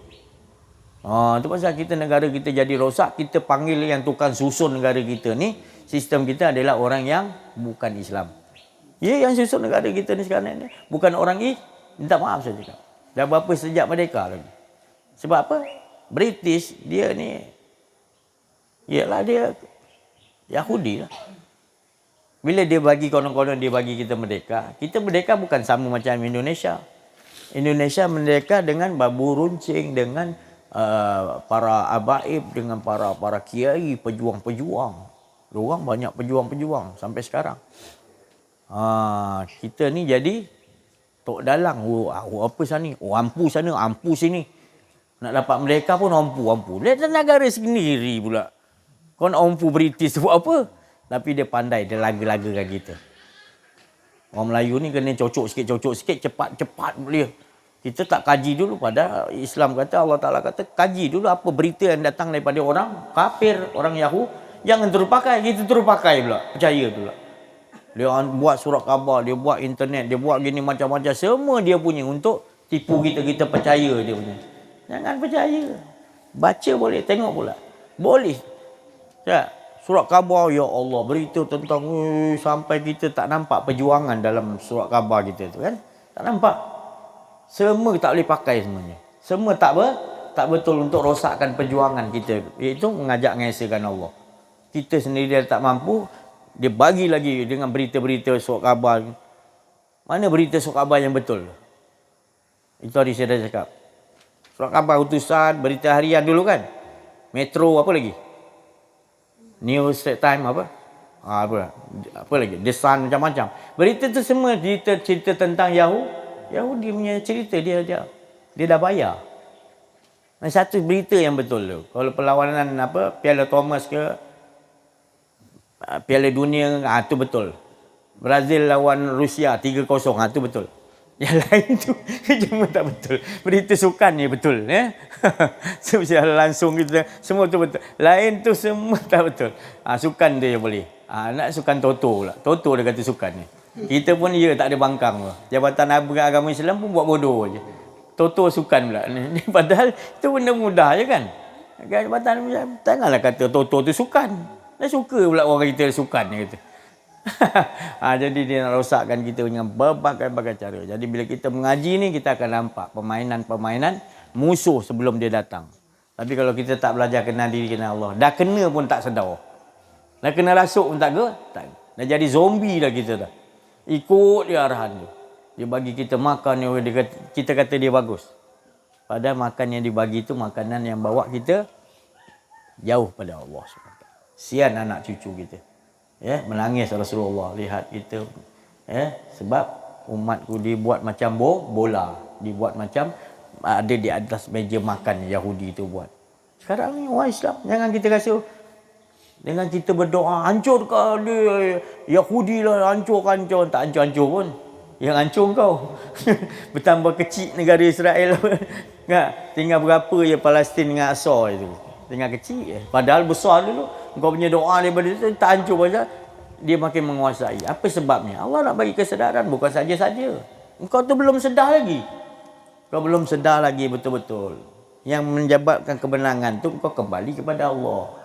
Itu pasal kita negara kita jadi rosak, kita panggil yang tukang susun negara kita ni, sistem kita adalah orang yang bukan Islam. Yang susun negara kita ni sekarang ni bukan orang minta maaf saya cakap. Dah berapa sejak merdeka lagi. Sebab apa? British dia ni, ialah dia Yahudi lah. Bila dia bagi konon-konon dia bagi kita merdeka, kita merdeka bukan sama macam Indonesia. Indonesia merdeka dengan babu runcing, dengan para abaib, dengan para kiai, pejuang-pejuang. Diorang banyak pejuang-pejuang sampai sekarang. Kita ni jadi tok dalang. Apa sana ni? Ampu sana, ampu sini. Nak dapat merdeka pun ampu. Lihat negara sendiri pula. Kau nak ampu British buat apa? Tapi dia pandai, dia laga-lagakan kita. Orang Melayu ni kena cocok sikit, cepat boleh. Kita tak kaji dulu. Pada Islam kata, Allah Ta'ala kata, kaji dulu apa berita yang datang daripada orang kafir, orang Yahudi. Jangan terpakai, kita terpakai pula. Percaya pula. Dia buat surat khabar, dia buat internet, dia buat gini macam-macam. Semua dia punya untuk tipu kita, kita percaya dia punya. Jangan percaya. Baca boleh, tengok pula. Boleh. Ya, surat khabar, ya Allah, berita tentang sampai kita tak nampak perjuangan dalam surat khabar kita tu kan. Tak nampak. Semua tak boleh pakai semuanya. Semua tak betul untuk rosakkan perjuangan kita. Iaitu mengajak mengesahkan Allah. Kita sendiri dah tak mampu, dia bagi lagi dengan berita-berita surat khabar. Mana berita surat khabar yang betul? Itu hari saya dah cakap. Surat khabar utusan, berita harian dulu kan. Metro apa lagi? New Straits Time apa? Apa lagi? The Sun, macam-macam. Berita tu semua cerita tentang Yahudi punya cerita. Dia dah bayar. Satu berita yang betul tu. Kalau perlawanan Piala Thomas ke Piala Dunia, tu betul. Brazil lawan Rusia 3-0, tu betul. Yang lain tu cuma tak betul. Berita sukan ni betul, secara langsung kita semua tu betul. Lain tu semua tak betul. Sukan dia boleh. Nak sukan Toto pula. Toto dia kata sukan ni. Kita pun tak ada bangkang pula. Jabatan Agama Islam pun buat bodoh je. Toto sukan pula. Padahal itu benda mudah je kan. Jabatan janganlah kata Toto tu sukan. Dah suka pula orang kita sukan ni kata. Jadi dia nak rosakkan kita dengan berbagai-bagai cara. Jadi bila kita mengaji ni, kita akan nampak permainan-permainan musuh sebelum dia datang. Tapi kalau kita tak belajar kenal diri, kenal Allah, dah kena pun tak sedar. Dah kena rasuk pun tak ke? Tak. Dah jadi zombie dah kita dah. Ikut dia arahan tu. Dia bagi kita makan, kita kata dia bagus. Padahal makan yang dibagi tu makanan yang bawa kita jauh pada Allah SWT. Sian anak cucu kita. Menangis Rasulullah lihat kita, sebab umatku dibuat macam bola, dibuat macam ada di atas meja makan Yahudi tu buat. Sekarang ni orang Islam, jangan kita rasa dengan kita berdoa hancurkan dia Yahudi lah, hancur, tak hancur pun. Yang hancur kau. Bertambah kecil negara Israel. Tinggal berapa je Palestin dengan Aqsa itu. Tinggal kecil. Padahal besar dulu. Kau punya doa daripada itu tak hancur saja, dia makin menguasai. Apa sebabnya? Allah nak bagi kesedaran, bukan saja-saja. Engkau tu belum sedar lagi. Kau belum sedar lagi betul-betul. Yang menjabatkan kemenangan tu kau kembali kepada Allah.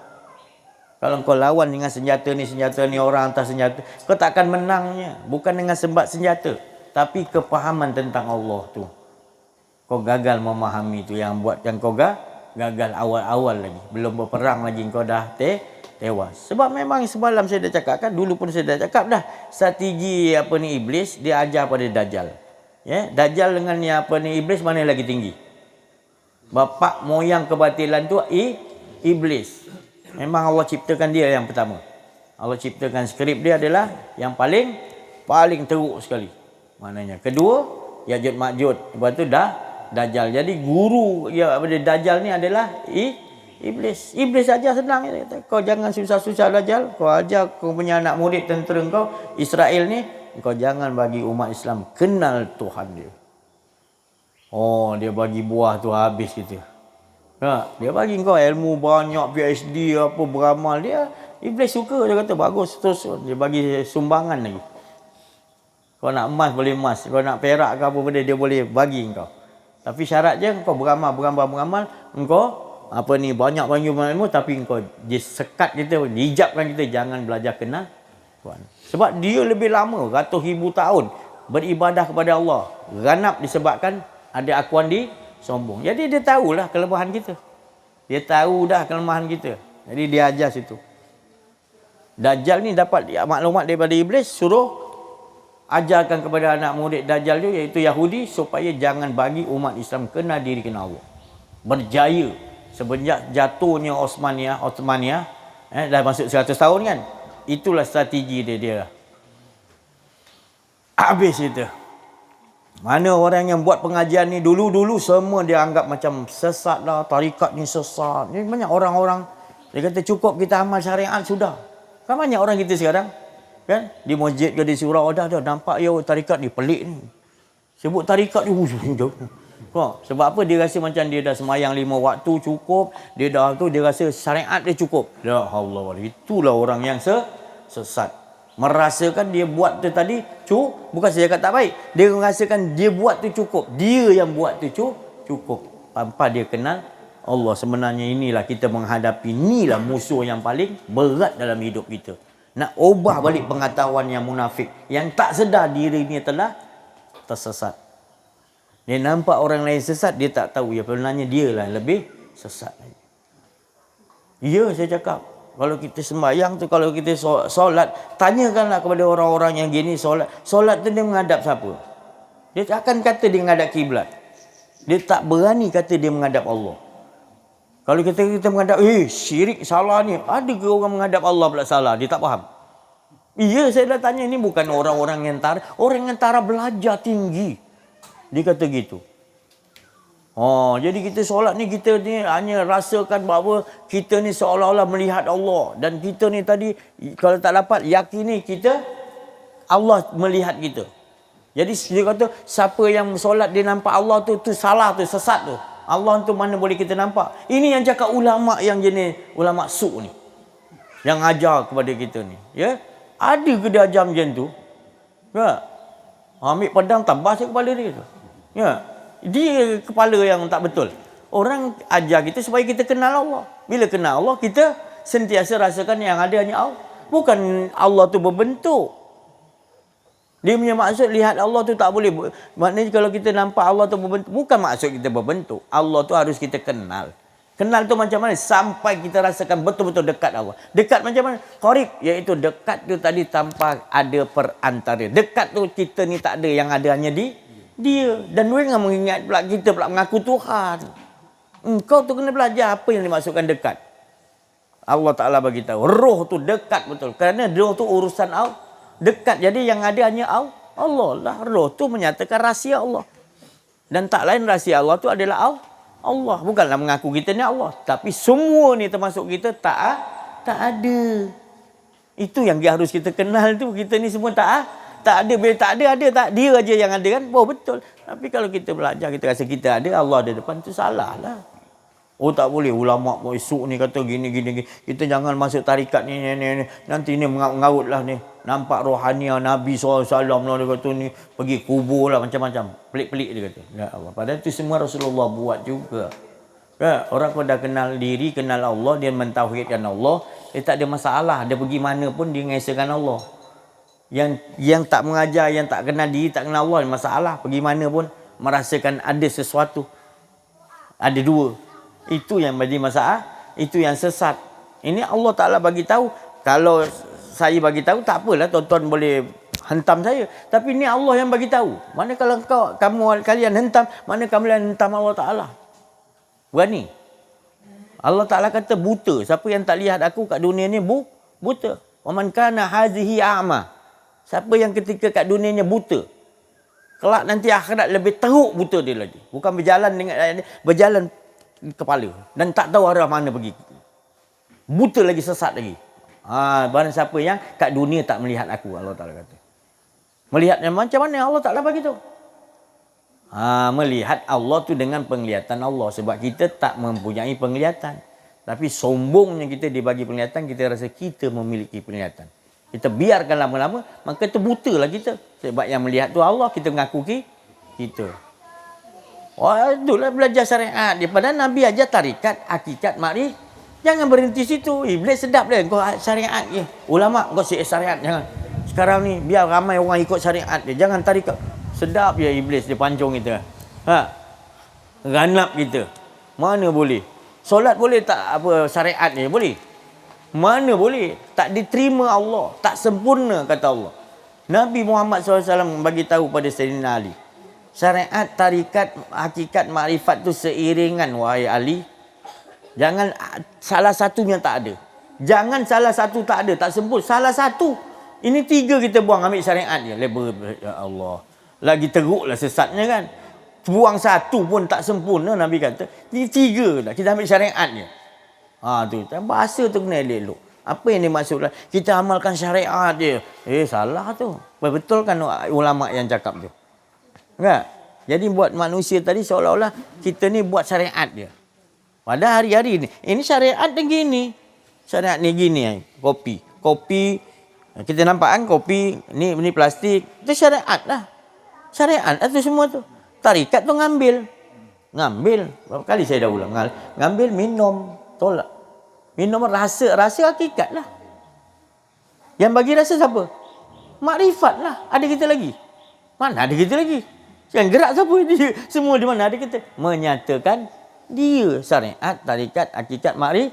Kalau kau lawan dengan senjata ni orang hantar senjata, kau takkan menangnya. Bukan dengan sebat senjata, tapi kepahaman tentang Allah tu. Kau gagal memahami tu yang buatkan kau gagal awal-awal lagi. Belum berperang lagi kau dah tewas. Sebab memang semalam saya dah cakap kan, dulu pun saya dah cakap dah, strategi iblis dia ajar pada Dajjal. Dajjal dengan iblis mana lagi tinggi? Bapak moyang kebatilan tu iblis. Memang Allah ciptakan dia yang pertama. Allah ciptakan skrip dia adalah yang paling teruk sekali. Maknanya kedua Ya'juj Ma'juj, lepas tu Dajjal. Jadi guru Dajjal ni adalah iblis. Iblis ajar senang. Dia kata, kau jangan susah-susah Dajjal. Kau ajar kau punya anak murid tentera kau Israel ni, kau jangan bagi umat Islam kenal Tuhan dia. Dia bagi buah tu habis kita. Dia bagi kau ilmu banyak, PhD apa, beramal. Iblis suka, dia kata bagus terus. Dia bagi sumbangan lagi. Kau nak emas boleh emas, kau nak perak ke apa benda dia boleh bagi kau. Tapi syarat je kau beramal, engkau banyak ilmu, tapi engkau sekat kita, hijabkan kita, jangan belajar kenal Tuhan. Sebab dia lebih lama, ratus ribu tahun beribadah kepada Allah. Ganap disebabkan ada akuan di sombong. Jadi dia tahulah kelemahan kita. Dia tahu dah kelemahan kita. Jadi dia ajar situ. Dajjal ni dapat maklumat daripada iblis, suruh ajarkan kepada anak murid Dajjal tu, iaitu Yahudi, supaya jangan bagi umat Islam kenal diri, kenal Allah. Berjaya semenjak jatuhnya Osmaniyah, dah masuk 100 tahun kan. Itulah strategi dia. Habis itu. Mana orang yang buat pengajian ni dulu semua dia anggap macam sesat lah, tarikat ni sesat. Ni banyak orang-orang dia kata cukup kita amal syariat sudah. Kan banyak orang kita sekarang kan di masjid ke di surau dah nampak tarikat ni pelik ni. Sebut tarikat ni sebab apa? Dia rasa macam dia dah semayang 5 waktu cukup, dia rasa syariat dia cukup. Ya Allah, itulah orang yang sesat. Merasakan dia buat tu tadi bukan saya cakap tak baik, dia merasakan dia buat tu cukup, dia yang buat tu cukup tanpa dia kenal Allah. Sebenarnya inilah kita menghadapi, inilah musuh yang paling berat dalam hidup kita. Nak ubah balik pengetahuan yang munafik, yang tak sedar diri ni telah tersesat. Dia nampak orang lain sesat, dia tak tahu sebenarnya dia lah lebih sesat. Ya, saya cakap, kalau kita sembahyang tu, kalau kita solat, tanyakanlah kepada orang-orang yang gini solat tu dia menghadap siapa? Dia akan kata dia menghadap kiblat. Dia tak berani kata dia menghadap Allah. Kalau kita menghadap, syirik salah ni. Ada ke orang menghadap Allah pula salah? Dia tak faham. Iya, saya dah tanya, ni bukan orang-orang yang tara. Orang yang tara belajar tinggi. Dia kata gitu. Jadi kita solat ni, kita ni hanya rasakan bahawa kita ni seolah-olah melihat Allah. Dan kita ni tadi, kalau tak dapat yakini kita, Allah melihat kita. Jadi dia kata, siapa yang solat dia nampak Allah tu salah tu, sesat tu. Allah tu mana boleh kita nampak. Ini yang cakap ulama' yang jenis ulama' su' ni. Yang ajar kepada kita ni. Ya, ada ke dia ajar macam tu? Ya. Ambil pedang tabas kepala dia tu. Ya. Dia kepala yang tak betul. Orang ajar kita supaya kita kenal Allah. Bila kenal Allah, kita sentiasa rasakan yang ada hanya Allah. Bukan Allah tu berbentuk. Dia punya maksud lihat Allah tu tak boleh. Maknanya kalau kita nampak Allah tu berbentuk, bukan maksud kita berbentuk. Allah tu harus kita kenal. Kenal tu macam mana? Sampai kita rasakan betul-betul dekat Allah. Dekat macam mana? Qarib, iaitu dekat tu tadi tanpa ada perantara. Dekat tu kita ni tak ada, yang ada hanya dia. Dan dia dengan mengingat pula kita pula mengaku Tuhan. Kau tu kena belajar apa yang dimaksudkan dekat. Allah Ta'ala bagi tahu. Roh tu dekat betul. Kerana roh tu urusan Allah. Dekat. Jadi yang ada hanya Allah lah. Roh tu menyatakan rahsia Allah. Dan tak lain rahsia Allah tu adalah Allah. Bukanlah mengaku kita ni Allah. Tapi semua ni termasuk kita tak ada. Itu yang harus kita kenal tu. Kita ni semua tak ada. Bila tak ada. Dia aja yang ada kan. Betul. Tapi kalau kita belajar, kita rasa kita ada, Allah ada depan, tu salah lah. Tak boleh. Ulama' esok ni kata gini. Kita jangan masuk tarikat ni. Nanti ni mengaut lah ni. Nampak rohania Nabi SAW lah dia kata ni. Pergi kubur lah macam-macam. Pelik-pelik dia kata. Ya Allah. Padahal tu semua Rasulullah buat juga. Ya, orang kalau dah kenal diri, kenal Allah, dia mentauhidkan Allah, dia tak ada masalah. Dia pergi mana pun dia mengesahkan Allah. Yang tak mengajar, yang tak kenal diri, tak kenal Allah, masalah. Pergi mana pun merasakan ada sesuatu. Ada dua. Itu yang menjadi masalah. Itu yang sesat. Ini Allah Ta'ala bagi tahu. Kalau saya bagi tahu, tak apalah, tuan-tuan boleh hentam saya. Tapi ini Allah yang bagi tahu. Mana kalau kalian hentam, mana kalian hentam Allah Ta'ala? Berani. Allah Ta'ala kata buta. Siapa yang tak lihat aku kat dunia ni buta. Wa man kana hazihi a'ma. Siapa yang ketika kat dunia ni buta, kelak nanti akhirat lebih teruk buta dia lagi. Bukan berjalan kepala dan tak tahu arah mana pergi. Buta lagi, sesat lagi. Barang siapa yang kat dunia tak melihat aku, Allah Ta'ala kata. Melihat yang macam mana Allah Ta'ala bagi tahu. Melihat Allah tu dengan penglihatan Allah. Sebab kita tak mempunyai penglihatan. Tapi sombongnya kita dibagi penglihatan, kita rasa kita memiliki penglihatan. Kita biarkan lama-lama, maka itu buta lah kita. Sebab yang melihat tu Allah, kita mengaku kita. Itulah belajar syariat. Daripada Nabi ajar tarikat, hakikat, makrifat. Jangan berhenti situ. Iblis sedap dia. Kau syariat je. Ulama' kau syariat. Jangan. Sekarang ni biar ramai orang ikut syariat dia. Jangan tarikat. Sedap je iblis dia pancung kita. Ganap kita. Mana boleh? Solat boleh tak apa syariat ni? Boleh. Mana boleh? Tak diterima Allah. Tak sempurna kata Allah. Nabi Muhammad SAW bagi tahu pada Sayyidina Ali. Syariat, tarikat, hakikat, makrifat tu seiringan wahai Ali. Jangan salah satunya tak ada. Jangan salah satu tak ada, tak sempurna. Salah satu. Ini tiga kita buang, ambil syariat dia. Ya Allah. Lagi teruklah sesatnya kan. Buang satu pun tak sempurna, Nabi kata. Ini tiga dah. Kita ambil syariat dia. Tu. Bahasa tu kena elok. Apa yang dimaksudkan? Kita amalkan syariat dia. Salah tu. Betul kan ulama' yang cakap tu? Enggak? Jadi buat manusia tadi seolah-olah kita ni buat syariat dia. Pada hari-hari ni. Ini syariat dia gini. Syariat ni gini. Kopi. Kita nampak kan kopi. Ni plastik. Itu syariat lah. Syariat lah tu semua tu. Tarikat tu ngambil. Berapa kali saya dah ulang. Ngambil, minum. Tolak. Minum rasa hakikat lah. Yang bagi rasa siapa? Makrifat lah. Ada kita lagi? Mana ada kita lagi? Yang gerak siapa? Dia. Semua di mana ada kita? Menyatakan dia syariat, tarikat, hakikat, makrifat.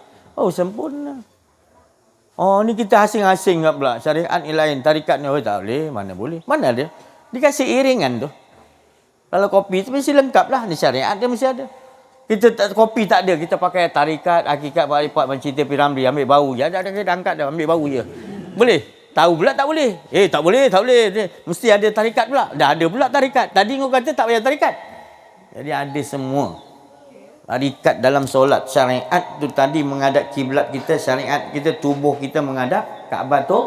Sempurna. Ni kita asing-asing pula. Syariat ni lain, tarikat ni tak boleh. Mana boleh? Mana ada? Dikasih iringan tu. Kalau kopi tu mesti lengkap lah. Ni syariat dia mesti ada. Kita tak, kopi tak ada. Kita pakai tarikat, hakikat, makrifat, mencintai Piramli. Ambil bau je. Ada kita angkat dah. Ambil bau je. Boleh? Tahu pula tak boleh. Tak boleh, tak boleh. Mesti ada tarikat pula. Dah ada pula tarikat. Tadi kau kata tak payah tarikat. Jadi ada semua. Tarikat dalam solat. Syariat tu tadi menghadap kiblat kita. Syariat kita, tubuh kita menghadap Kaabah tu.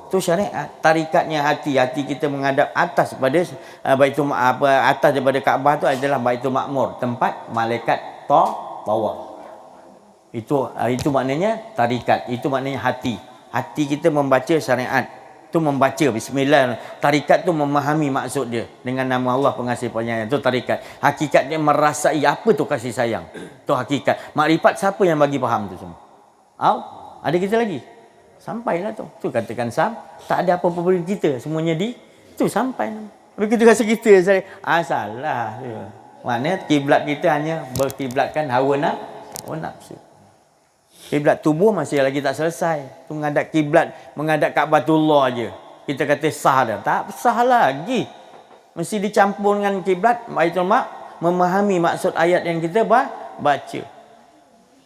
Tu syariat. Tarikatnya hati. Hati kita menghadap atas pada Baitul atas daripada Kaabah tu adalah Baitul Makmur. Tempat malaikat tawaf. Itu maknanya tarikat. Itu maknanya hati. Hati kita membaca syariat. Tu membaca bismillah. Tarikat tu memahami maksud dia. Dengan nama Allah pengasih penyayang. Tu tarikat. Hakikat dia merasai apa tu kasih sayang. Tu hakikat. Makrifat siapa yang bagi faham tu semua? Ada kita lagi? Sampailah tu. Tu katakan tak ada apa-apa beri kita. Semuanya tu sampai. Tapi kita rasa kita salah. Maknanya kiblat kita hanya berkiblatkan hawa nafsu. Kiblat tubuh masih lagi tak selesai. Tu menghadap kiblat, menghadap Kaabatullah aje. Kita kata sah dah. Tak sah lagi. Mesti dicampur dengan kiblat Baitul memahami maksud ayat yang kita baca.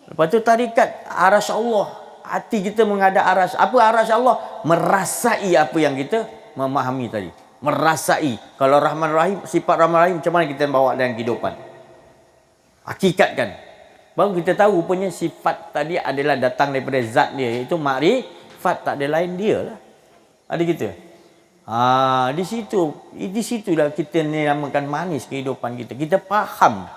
Lepas tu tarikat arasy Allah. Hati kita menghadap arasy. Apa arasy Allah? Merasai apa yang kita memahami tadi. Merasai. Kalau Rahman Rahim, sifat Rahman Rahim macam mana kita bawa dalam kehidupan? Hakikatkan. Baru kita tahu rupanya sifat tadi adalah datang daripada zat dia. Iaitu makrifat, tak ada lain dia lah. Ada kita. Di situlah kita ni namakan manis kehidupan kita. Kita faham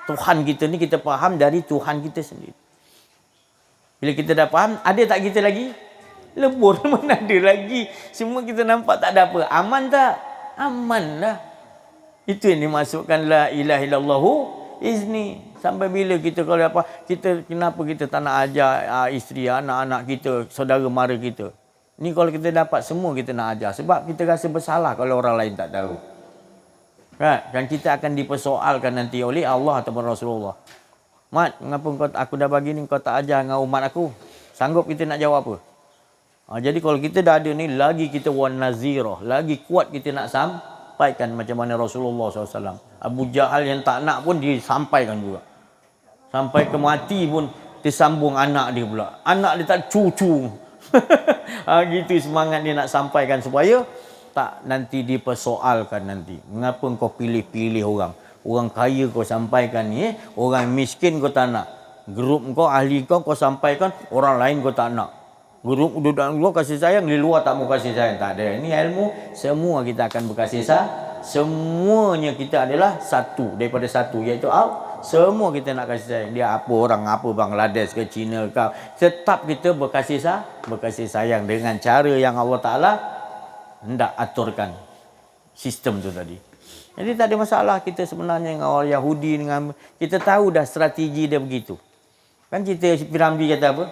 Tuhan kita ni, kita faham dari Tuhan kita sendiri. Bila kita dah faham, ada tak kita lagi? Lebur mana ada lagi. Semua kita nampak tak ada apa. Aman tak? Aman lah. Itu yang dimasukkan la ilaha illallahu izni. Sampai bila kita kalau kenapa kita tak nak ajar isteri, anak-anak kita, saudara mara kita. Ni kalau kita dapat semua kita nak ajar. Sebab kita rasa bersalah kalau orang lain tak tahu. Kan kita akan dipersoalkan nanti oleh Allah ataupun Rasulullah. Mat, mengapa aku dah bagi ni kau tak ajar dengan umat aku? Sanggup kita nak jawab apa? Jadi kalau kita dah ada ni, lagi kita wan nazirah. Lagi kuat kita nak sampaikan macam mana Rasulullah SAW. Abu Jahal yang tak nak pun disampaikan juga. Sampai ke mati pun disambung anak dia pula. Anak dia tak cucu. Gitu semangat dia nak sampaikan supaya tak nanti dipersoalkan nanti. Mengapa kau pilih-pilih orang? Orang kaya kau sampaikan ni, orang miskin kau tak nak. Grup kau, ahli kau sampaikan, orang lain kau tak nak. Grup duduk kau kasih sayang, di luar tak mau kasih sayang. Tak ada. Ini ilmu, semua kita akan berkasih sayang. Semuanya kita adalah satu, daripada satu, iaitu Allah. Semua kita nak kasih sayang. Dia apa orang, apa Bangladesh ke China ke, tetap kita berkasih sayang dengan cara yang Allah Ta'ala hendak aturkan sistem tu tadi. Jadi tak ada masalah kita sebenarnya dengan orang Yahudi, dengan kita tahu dah strategi dia begitu. Kan cerita Piramli kata apa?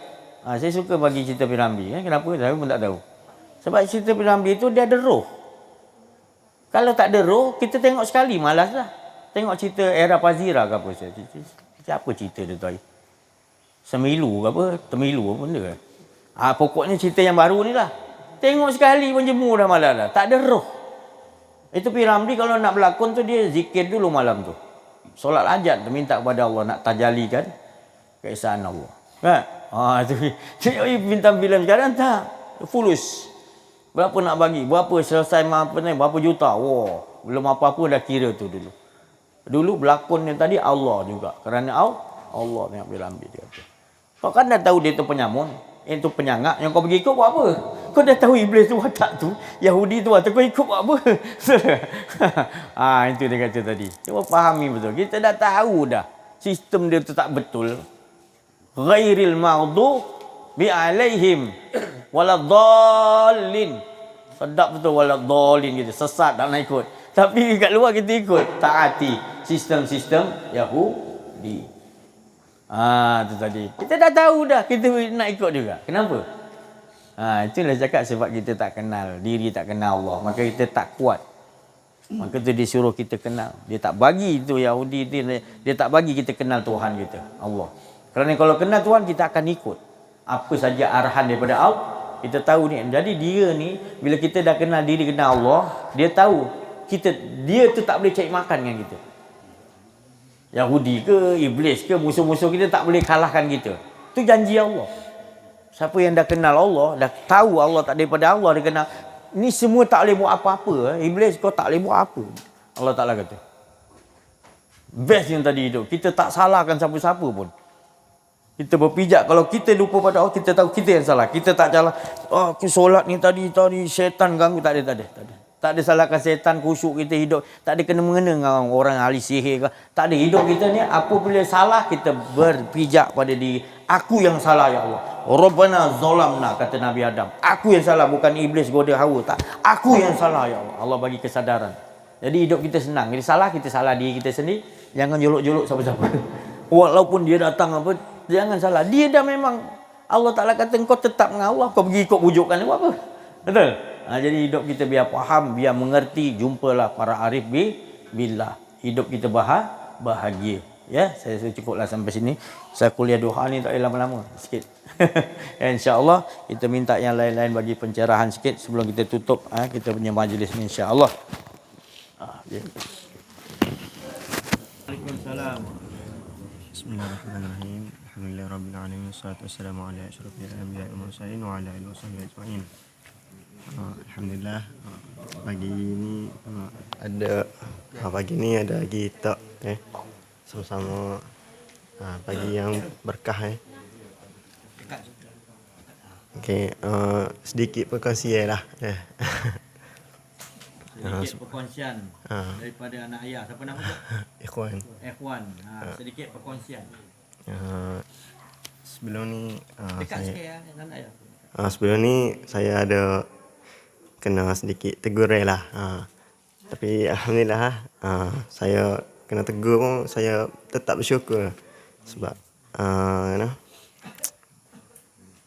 Saya suka bagi cerita Piramli. Kenapa? Saya pun tak tahu. Sebab cerita Piramli itu dia ada roh. Kalau tak ada roh, kita tengok sekali malas lah. Tengok cerita era Pazira ke apa. Siapa cerita dia tu? Semilu ke apa? Temilu apa benda ke? Pokoknya cerita yang baru ni lah. Tengok sekali pun jemur dah malas lah. Tak ada roh. Itu Piramli kalau nak berlakon tu dia zikir dulu malam tu. Solat hajat tu minta kepada Allah nak tajalikan keesaan Allah. Kan? Itu bintang filem sekarang tak. Fulus. Berapa nak bagi? Berapa selesai berapa juta? Belum apa-apa dah kira tu dulu. Dulu berlakonnya tadi Allah juga. Kerana Allah yang Piramli dia kata. Kau kan dah tahu dia tu penyamun. Itu penyangak. Yang kau pergi ikut buat apa? Kau dah tahu iblis tu watak tu. Yahudi tu watak. Kau ikut buat apa? Itu dia kata tadi. Cuba fahami betul. Kita dah tahu dah. Sistem dia tu tak betul. Ghairil maghdubi alaihim waladhdallin. Sedap betul waladhdallin gitu. Sesat tak nak ikut. Tapi kat luar kita ikut. Taati sistem-sistem Yahudi. Itu tadi. Kita dah tahu dah. Kita nak ikut juga. Kenapa? Itulah cakap sebab kita tak kenal. Diri tak kenal Allah. Maka kita tak kuat. Maka tu dia suruh kita kenal. Dia tak bagi itu Yahudi. Dia tak bagi kita kenal Tuhan kita. Allah. Kerana kalau kenal Tuhan, kita akan ikut. Apa saja arahan daripada Allah. Kita tahu ni. Jadi dia ni, bila kita dah kenal diri, kenal Allah. Dia tahu dia tu tak boleh cari makan dengan kita. Yahudi ke, iblis ke, musuh-musuh kita tak boleh kalahkan kita. Itu janji Allah. Siapa yang dah kenal Allah, dah tahu Allah tak daripada Allah, dia kenal, ni semua tak boleh buat apa-apa. Iblis kau tak boleh buat apa. Allah Ta'ala kata. Best yang tadi hidup. Kita tak salahkan siapa-siapa pun. Kita berpijak. Kalau kita lupa pada Allah, kita tahu kita yang salah. Kita tak salah. Oh, solat ni tadi syaitan ganggu. Tak ada. Tak ada salahkan syaitan, khusyuk kita hidup. Tak ada kena-mengena dengan orang ahli sihir ke. Tak ada. Hidup kita ni, apabila salah, kita berpijak pada diri. Aku yang salah, ya Allah. Rabbana zalamna, kata Nabi Adam. Aku yang salah, bukan iblis goda Hawa. Tak. Aku yang salah, ya Allah. Allah bagi kesadaran. Jadi hidup kita senang. Jadi salah, kita salah diri kita sendiri. Jangan jolok-jolok siapa-siapa. Walaupun dia datang apa, jangan salah. Dia dah memang, Allah Ta'ala kata, kau tetap dengan Allah. Kau pergi ikut bujukan dia, buat apa? Betul? Jadi hidup kita biar faham, biar mengerti. Jumpalah para arif billah. Hidup kita bahagia. Ya, saya cukuplah sampai sini. Saya kuliah duha ni tak boleh lama-lama. Sikit. InsyaAllah kita minta yang lain-lain bagi pencerahan sikit sebelum kita tutup kita punya majlis ni, insyaAllah. Waalaikumsalam. Bismillahirrahmanirrahim. Alhamdulillahirabbil alamin. Wassalatu wassalamu ala asyrafil anbiya'i wal mursalin wa ala alihi washabbihi ajma'in. Alhamdulillah, pagi ni ada kita sama-sama pagi yang berkah Okey, sedikit perkongsian lah. Sedikit perkongsian daripada anak ayah. Siapa nama tu? Ikhwan. Sedikit perkongsian. Sebelum ni sebelum ni saya ada kena sedikit tegur lah. Tapi alhamdulillah saya kena tegur pun saya tetap bersyukur sebab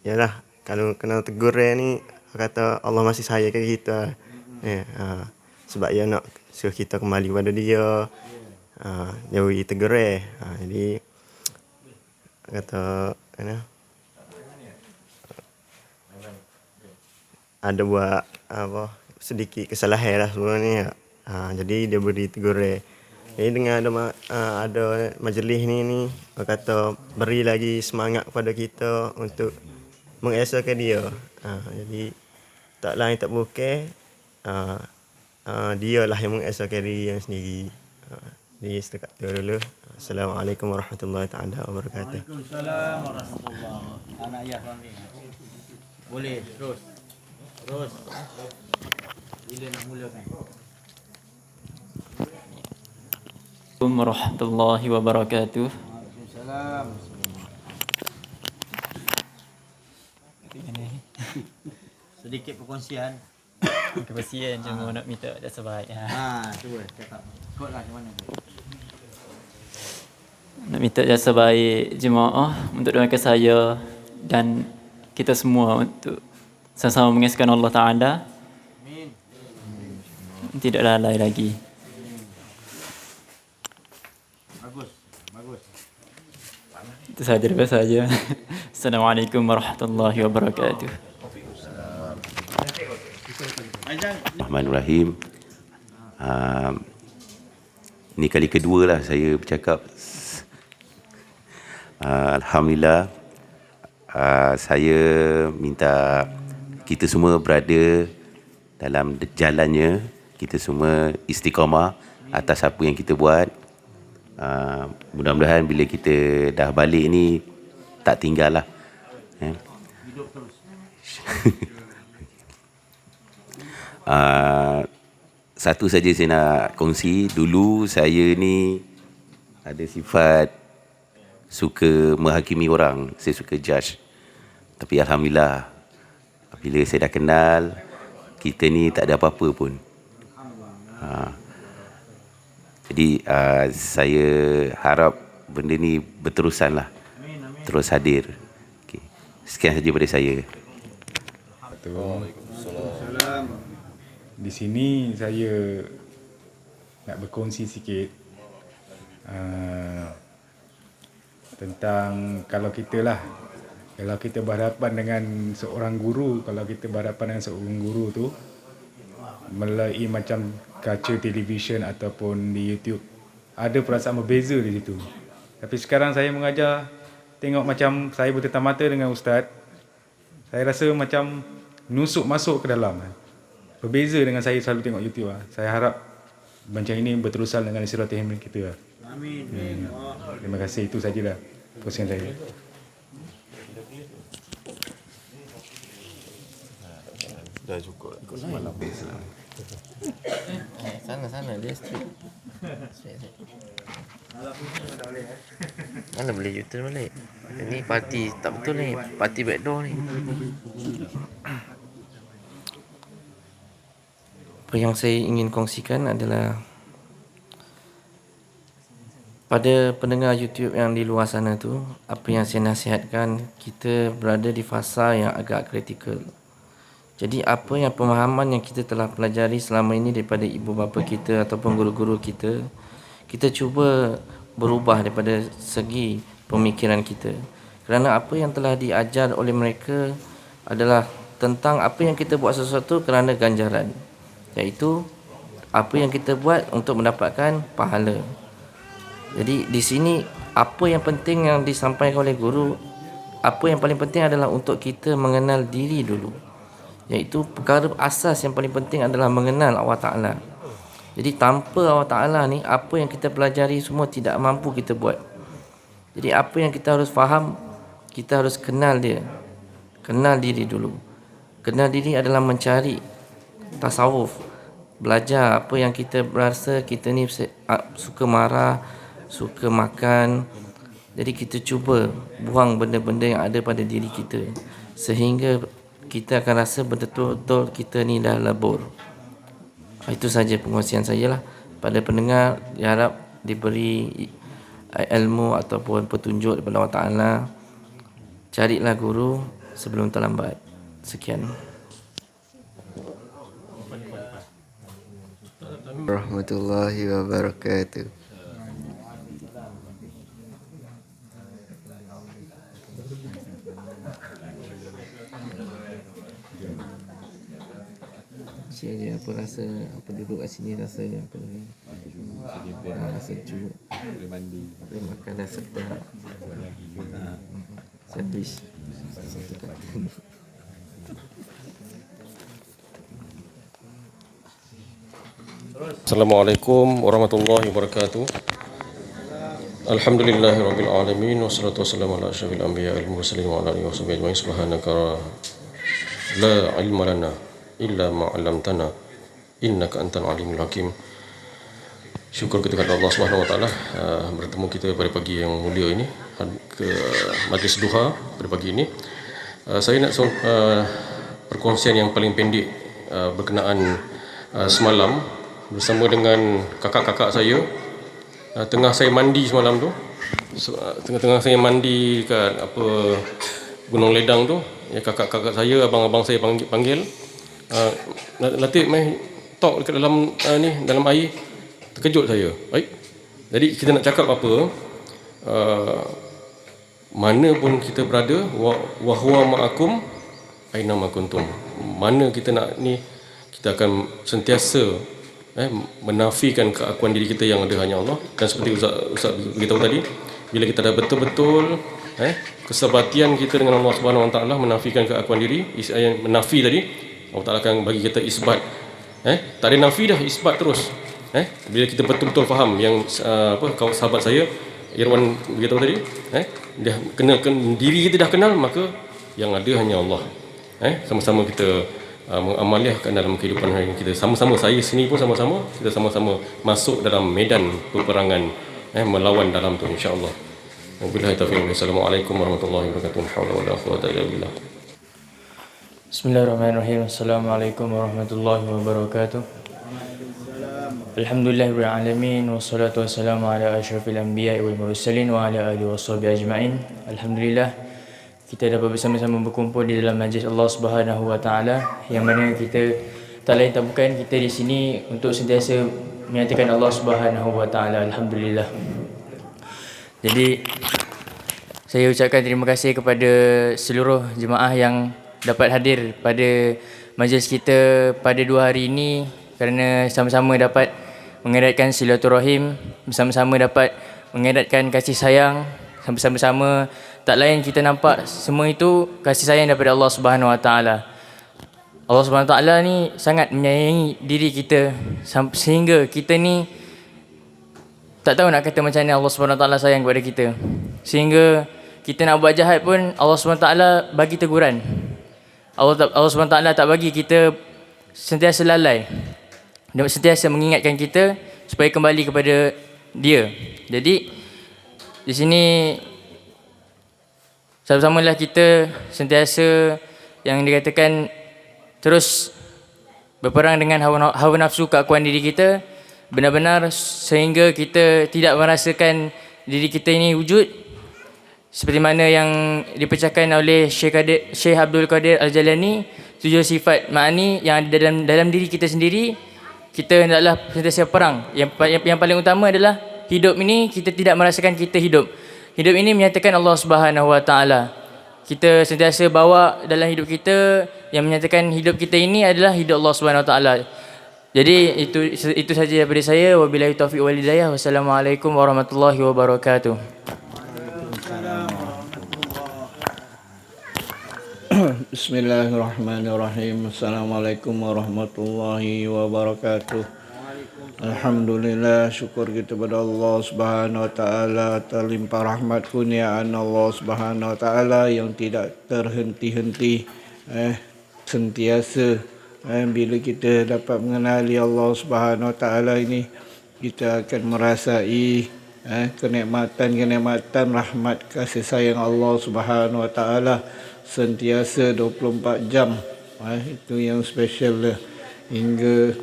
yalah, kalau kena tegur ni kata Allah masih sayang kita. Sebab dia nak suruh kita kembali kepada dia. Dia beri tegur. Jadi kata ada buat apa sedikit kesalahan lah sebelum ni. Jadi dia beri tegur. Jadi dengan ada majlis ni kata beri lagi semangat kepada kita untuk mengesahkan dia. Jadi tak lain tak bukan dia lah yang mengesahkan diri yang sendiri. Jadi setakat tu dulu. Assalamualaikum warahmatullahi taala wabarakatuh. Waalaikumsalam warahmatullahi. Anak ayah kami. Boleh terus. Bila nak mulakan? Assalamualaikum warahmatullahi wabarakatuh. Waalaikumsalam. Sedikit perkongsian. Kesian cuma nak minta jasa baik. Cuba cakap. Kotlah macam mana tu? Nak minta jasa baik jemaah untuk doakan saya dan kita semua untuk sama-sama mengesahkan Allah Ta'ala. Amin. Tidak lalai lagi. Bagus. Itu saja daripada saya. Assalamualaikum warahmatullahi wabarakatuh. Bismillahirrahmanirrahim. Ini kali kedua lah saya bercakap. Alhamdulillah, saya minta kita semua berada dalam jalannya, kita semua istiqamah atas apa yang kita buat. Mudah-mudahan bila kita dah balik ni tak tinggal lah. Hidup terus. Satu saja saya nak kongsi. Dulu saya ni ada sifat suka menghakimi orang. Saya suka judge. Tapi alhamdulillah, bila saya dah kenal, kita ni tak ada apa-apa pun. Jadi saya harap benda ni berterusan lah. Terus hadir. Okay. Sekian saja daripada saya. Di sini saya nak berkongsi sikit tentang kalau kita berhadapan dengan seorang guru, kalau kita berhadapan dengan seorang guru tu, melalui macam kaca televisyen ataupun di YouTube, ada perasaan berbeza di situ. Tapi sekarang saya mengajar, tengok macam saya bertetap mata dengan ustaz, saya rasa macam nusuk masuk ke dalam. Berbeza dengan saya selalu tengok YouTube. Saya harap macam ini berterusan dengan silaturahim kita. Amin. Terima kasih, itu sajalah kongsian saya. Dah cukup. Sana dia straight. Mana boleh U-turn balik? Ini parti tak betul ni. Parti backdoor ni. Apa yang saya ingin kongsikan adalah pada pendengar YouTube yang di luar sana tu, apa yang saya nasihatkan, kita berada di fasa yang agak kritikal. Jadi apa yang pemahaman yang kita telah pelajari selama ini daripada ibu bapa kita ataupun guru-guru kita, kita cuba berubah daripada segi pemikiran kita. Kerana apa yang telah diajar oleh mereka adalah tentang apa yang kita buat sesuatu kerana ganjaran, iaitu apa yang kita buat untuk mendapatkan pahala. Jadi di sini apa yang penting yang disampaikan oleh guru, apa yang paling penting adalah untuk kita mengenal diri dulu. Iaitu perkara asas yang paling penting adalah mengenal Allah Ta'ala. Jadi tanpa Allah Ta'ala ni, apa yang kita pelajari semua tidak mampu kita buat. Jadi apa yang kita harus faham, kita harus kenal dia. Kenal diri dulu. Kenal diri adalah mencari tasawuf. Belajar apa yang kita rasa kita ni suka marah, suka makan. Jadi kita cuba buang benda-benda yang ada pada diri kita, sehingga kita akan rasa betul-betul kita ni dah lebur. Itu saja pengkongsian saya lah. Pada pendengar, diharap diberi ilmu ataupun petunjuk daripada Allah Ta'ala. Carilah guru sebelum terlambat. Sekian. Warahmatullahi wabarakatuh. Share je apa rasa, apa duduk kat sini rasa apa ni. Rasa sejuk. Boleh mandi. Boleh makan dah sedap. Sandwich. Assalamualaikum warahmatullahi wabarakatuh. Alhamdulillahirabbil alamin wassalatu wassalamu ala asyrafil anbiya'i wal mursalin wa ala alihi washabihi ajma'in. Subhanaka la ilma lana illa ma 'allamtana innaka antal alimul hakim. Syukur kita kepada Allah Subhanahu wa taala bertemu kita pada pagi yang mulia ini ke majlis duha pada pagi ini. Saya nak perkongsian yang paling pendek berkenaan semalam bersama dengan kakak-kakak saya. Tengah saya mandi semalam tu, tengah-tengah saya mandi kat Gunung Ledang tu, ya, kakak-kakak saya, abang-abang saya panggil Latif mai tok dekat dalam dalam air. Terkejut saya. Baik. Jadi kita nak cakap apa? Mana pun kita berada, wa huwa ma'akum aina ma kuntum. Mana kita nak ni, kita akan sentiasa menafikan keakuan diri kita yang ada hanya Allah. Dan seperti Ustaz beritahu tadi, bila kita dah betul-betul kesebatian kita dengan Allah Subhanahu Wa Taala, menafikan keakuan diri, menafi tadi, Allah Taala akan bagi kita isbat. Tak ada nafi dah, isbat terus. Bila kita betul-betul faham yang sahabat saya Irwan beritahu tadi, dia kenalkan diri kita dah kenal, maka yang ada hanya Allah. Sama-sama kita mengamaliahkan dalam kehidupan hari ini kita. Sama-sama, saya sini pun sama-sama, kita sama-sama masuk dalam medan peperangan melawan dalam tu, insya-Allah. Wabillahi taufiq. Assalamualaikum warahmatullahi wabarakatuh. Haula wala quwwata illa billah. Bismillahirrahmanirrahim. Assalamualaikum warahmatullahi wabarakatuh. Alhamdulillahirabbil alamin wassalatu wassalamu ala asyrafil anbiya'i wal mursalin wa ala alihi washabihi ajma'in. Alhamdulillah, kita dapat bersama-sama berkumpul di dalam majlis Allah Subhanahu wa taala, yang mana kita tak lain tak bukan kita di sini untuk sentiasa menyatakan Allah Subhanahu wa taala alhamdulillah. Jadi saya ucapkan terima kasih kepada seluruh jemaah yang dapat hadir pada majlis kita pada 2 hari ini kerana sama-sama dapat mengeratkan silaturahim, bersama-sama dapat mengeratkan kasih sayang, bersama-sama tak lain kita nampak semua itu kasih sayang daripada Allah Subhanahu Wa Taala. Allah Subhanahu Wa Taala ni sangat menyayangi diri kita sehingga kita ni tak tahu nak kata macam mana Allah Subhanahu Wa Taala sayang kepada kita. Sehingga kita nak buat jahat pun Allah Subhanahu Wa Taala bagi teguran. Allah Subhanahu Wa Taala tak bagi kita sentiasa lalai. Dia sentiasa mengingatkan kita supaya kembali kepada Dia. Jadi di sini sama-samalah kita sentiasa yang dikatakan terus berperang dengan hawa nafsu keakuan diri kita benar-benar sehingga kita tidak merasakan diri kita ini wujud seperti mana yang dipecahkan oleh Syekh Abdul Qadir Al-Jalani, 7 sifat ma'ani yang ada dalam diri kita sendiri. Kita hendaklah sentiasa perang. Yang paling utama adalah hidup ini kita tidak merasakan kita hidup. Hidup ini menyatakan Allah Subhanahu Wa Taala. Kita sentiasa bawa dalam hidup kita yang menyatakan hidup kita ini adalah hidup Allah Subhanahu Wa Taala. Jadi itu saja daripada saya. Wabillahi taufiq wal hidayah. Wassalamualaikum warahmatullahi wabarakatuh. Bismillahirrahmanirrahim. Assalamualaikum warahmatullahi wabarakatuh. Alhamdulillah, syukur kita pada Allah Subhanahu Wa Taala atas limpah rahmat kurniaan Allah Subhanahu Wa Taala yang tidak terhenti-henti, sentiasa. Bila kita dapat mengenali Allah Subhanahu Wa Taala ini, kita akan merasai kenikmatan rahmat kasih sayang Allah Subhanahu Wa Taala sentiasa 24 jam. Itu yang special lah. Hingga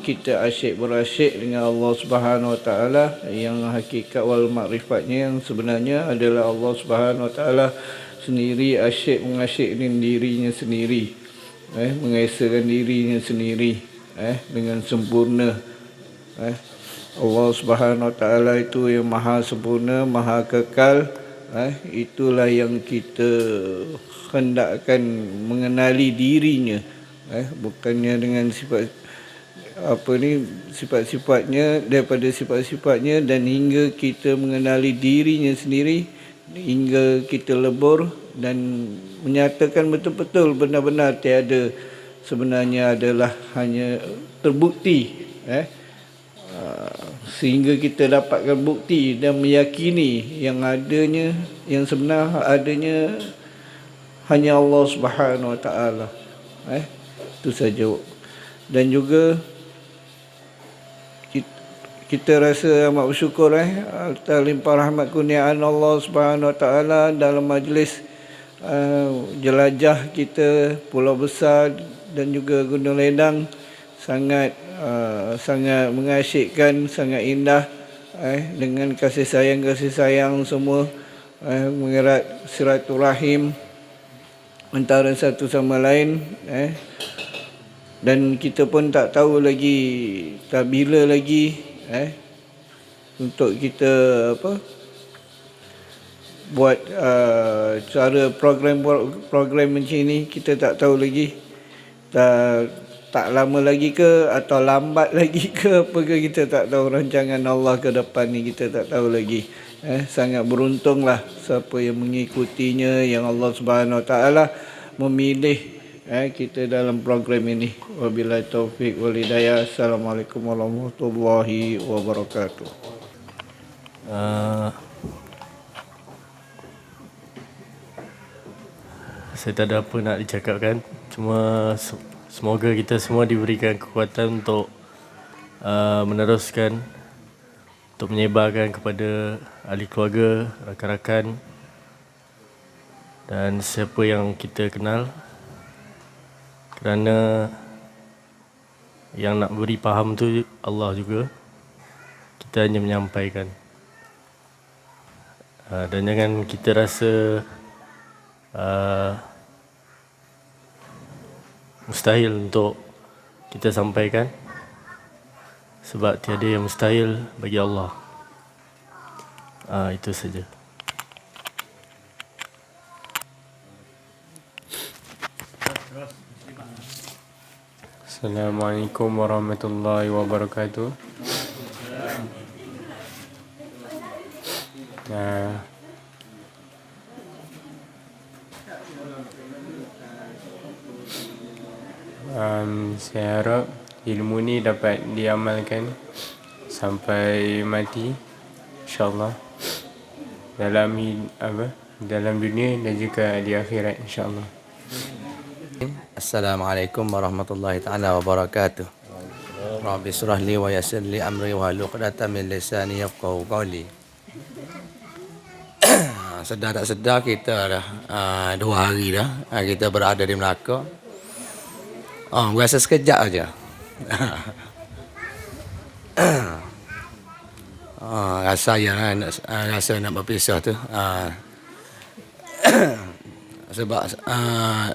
kita berasyik dengan Allah Subhanahu Wa Taala yang hakikat wal makrifatnya yang sebenarnya adalah Allah Subhanahu Wa Taala sendiri mengasyik dengan dirinya sendiri, mengesakan dirinya sendiri dengan sempurna. Allah Subhanahu Wa Taala itu yang maha sempurna, maha kekal. Itulah yang kita hendakkan mengenali dirinya, bukannya dengan sifat-sifatnya, daripada sifat-sifatnya, dan hingga kita mengenali dirinya sendiri, hingga kita lebur dan menyatakan betul-betul benar-benar tiada sebenarnya adalah hanya terbukti, sehingga kita dapatkan bukti dan meyakini yang adanya, yang sebenar adanya hanya Allah Subhanahu Wa Taala. Itu saja. Dan juga kita rasa amat bersyukur atas limpah rahmat kurniaan Allah Subhanahu Wa Taala dalam majlis jelajah kita Pulau Besar dan juga Gunung Ledang sangat mengasyikkan, sangat indah, dengan kasih sayang semua, mengerat silaturahim antara satu sama lain, dan kita pun tak tahu lagi tak bila lagi untuk kita buat cara program macam ni. Kita tak tahu lagi tak lama lagi ke atau lambat lagi ke apa ke, kita tak tahu. Rancangan Allah ke depan ni kita tak tahu lagi. Sangat beruntunglah siapa yang mengikutinya, yang Allah Subhanahu Wa Taala memilih kita dalam program ini. Wabillahi taufiq wal hidayah. Assalamualaikum warahmatullahi wabarakatuh. Saya tak ada apa nak dicakapkan, cuma semoga kita semua diberikan kekuatan untuk meneruskan, untuk menyebarkan kepada ahli keluarga, rakan-rakan dan siapa yang kita kenal, kerana yang nak beri faham tu Allah juga. Kita hanya menyampaikan, dan jangan kita rasa mustahil untuk kita sampaikan, sebab tiada yang mustahil bagi Allah. Itu saja. Assalamualaikum warahmatullahi wabarakatuh. Saya harap ilmu ni dapat diamalkan sampai mati, insyaAllah, dalam dunia dan juga di akhirat, insyaAllah. Assalamualaikum warahmatullahi ta'ala wabarakatuh. Rabbi surah li wa yassir li amri wa hlul 'uqdatam min lisani yafqahu qawli. Sedar tak sedar kita dah 2 hari dah kita berada di Melaka. Rasa sekejap aja. Rasa nak berpisah tu. Sebab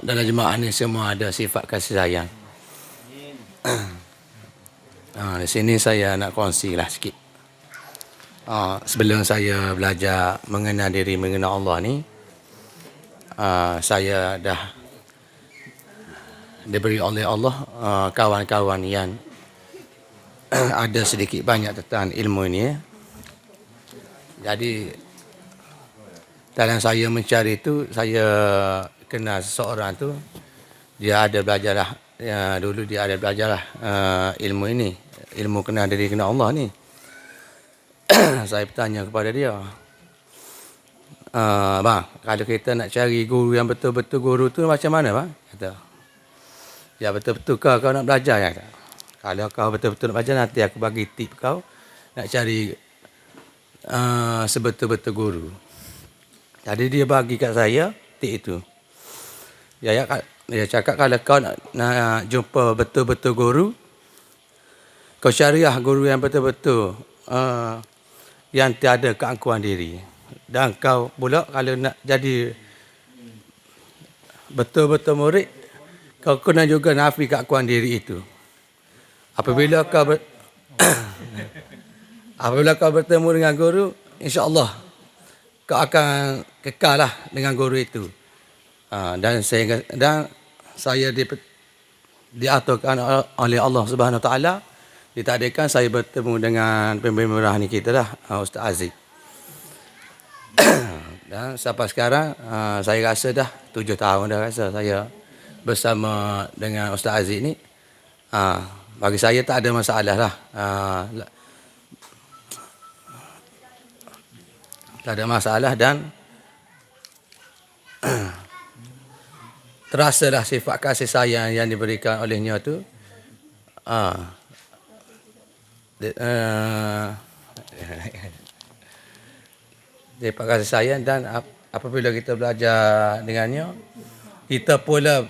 dalam jemaah ni semua ada sifat kasih sayang. Di sini saya nak kongsilah sikit. Sebelum saya belajar mengenal diri, mengenal Allah ni, saya dah diberi oleh Allah kawan-kawan yang ada sedikit banyak tentang ilmu ini. Jadi dalam saya mencari itu, saya kenal seseorang tu, dia ada belajarlah, dulu dia ada belajarlah ilmu ini, ilmu kenal diri, kenal Allah ni. Saya bertanya kepada dia, bang, kalau kita nak cari guru yang betul-betul guru tu macam mana bang? Kata, ya betul-betul kau nak belajar ya? Kalau kau betul-betul nak belajar, nanti aku bagi tip kau nak cari sebetul-betul guru. Jadi dia bagi kat saya tip itu. Dia cakap kalau kau nak jumpa betul-betul guru, kau carilah guru yang betul-betul yang tiada keangkuhan diri. Dan kau pula kalau nak jadi betul-betul murid, kau kena juga nafi keangkuhan diri itu. Apabila kau bertemu dengan guru, insya-Allah kau akan kekal lah dengan guru itu. Dan saya diaturkan oleh Allah Subhanahu Wa Taala, ditakdirkan saya bertemu dengan pembimbing rohani kita lah, Ustaz Aziz. Dan sampai sekarang saya rasa dah 7 tahun dah rasa saya bersama dengan Ustaz Aziz ni. Bagi saya tak ada masalah lah. Tak ada masalah dan terasalah sifat kasih sayang yang diberikan olehnya tu. Sifat kasih sayang, dan apabila kita belajar dengannya, kita pula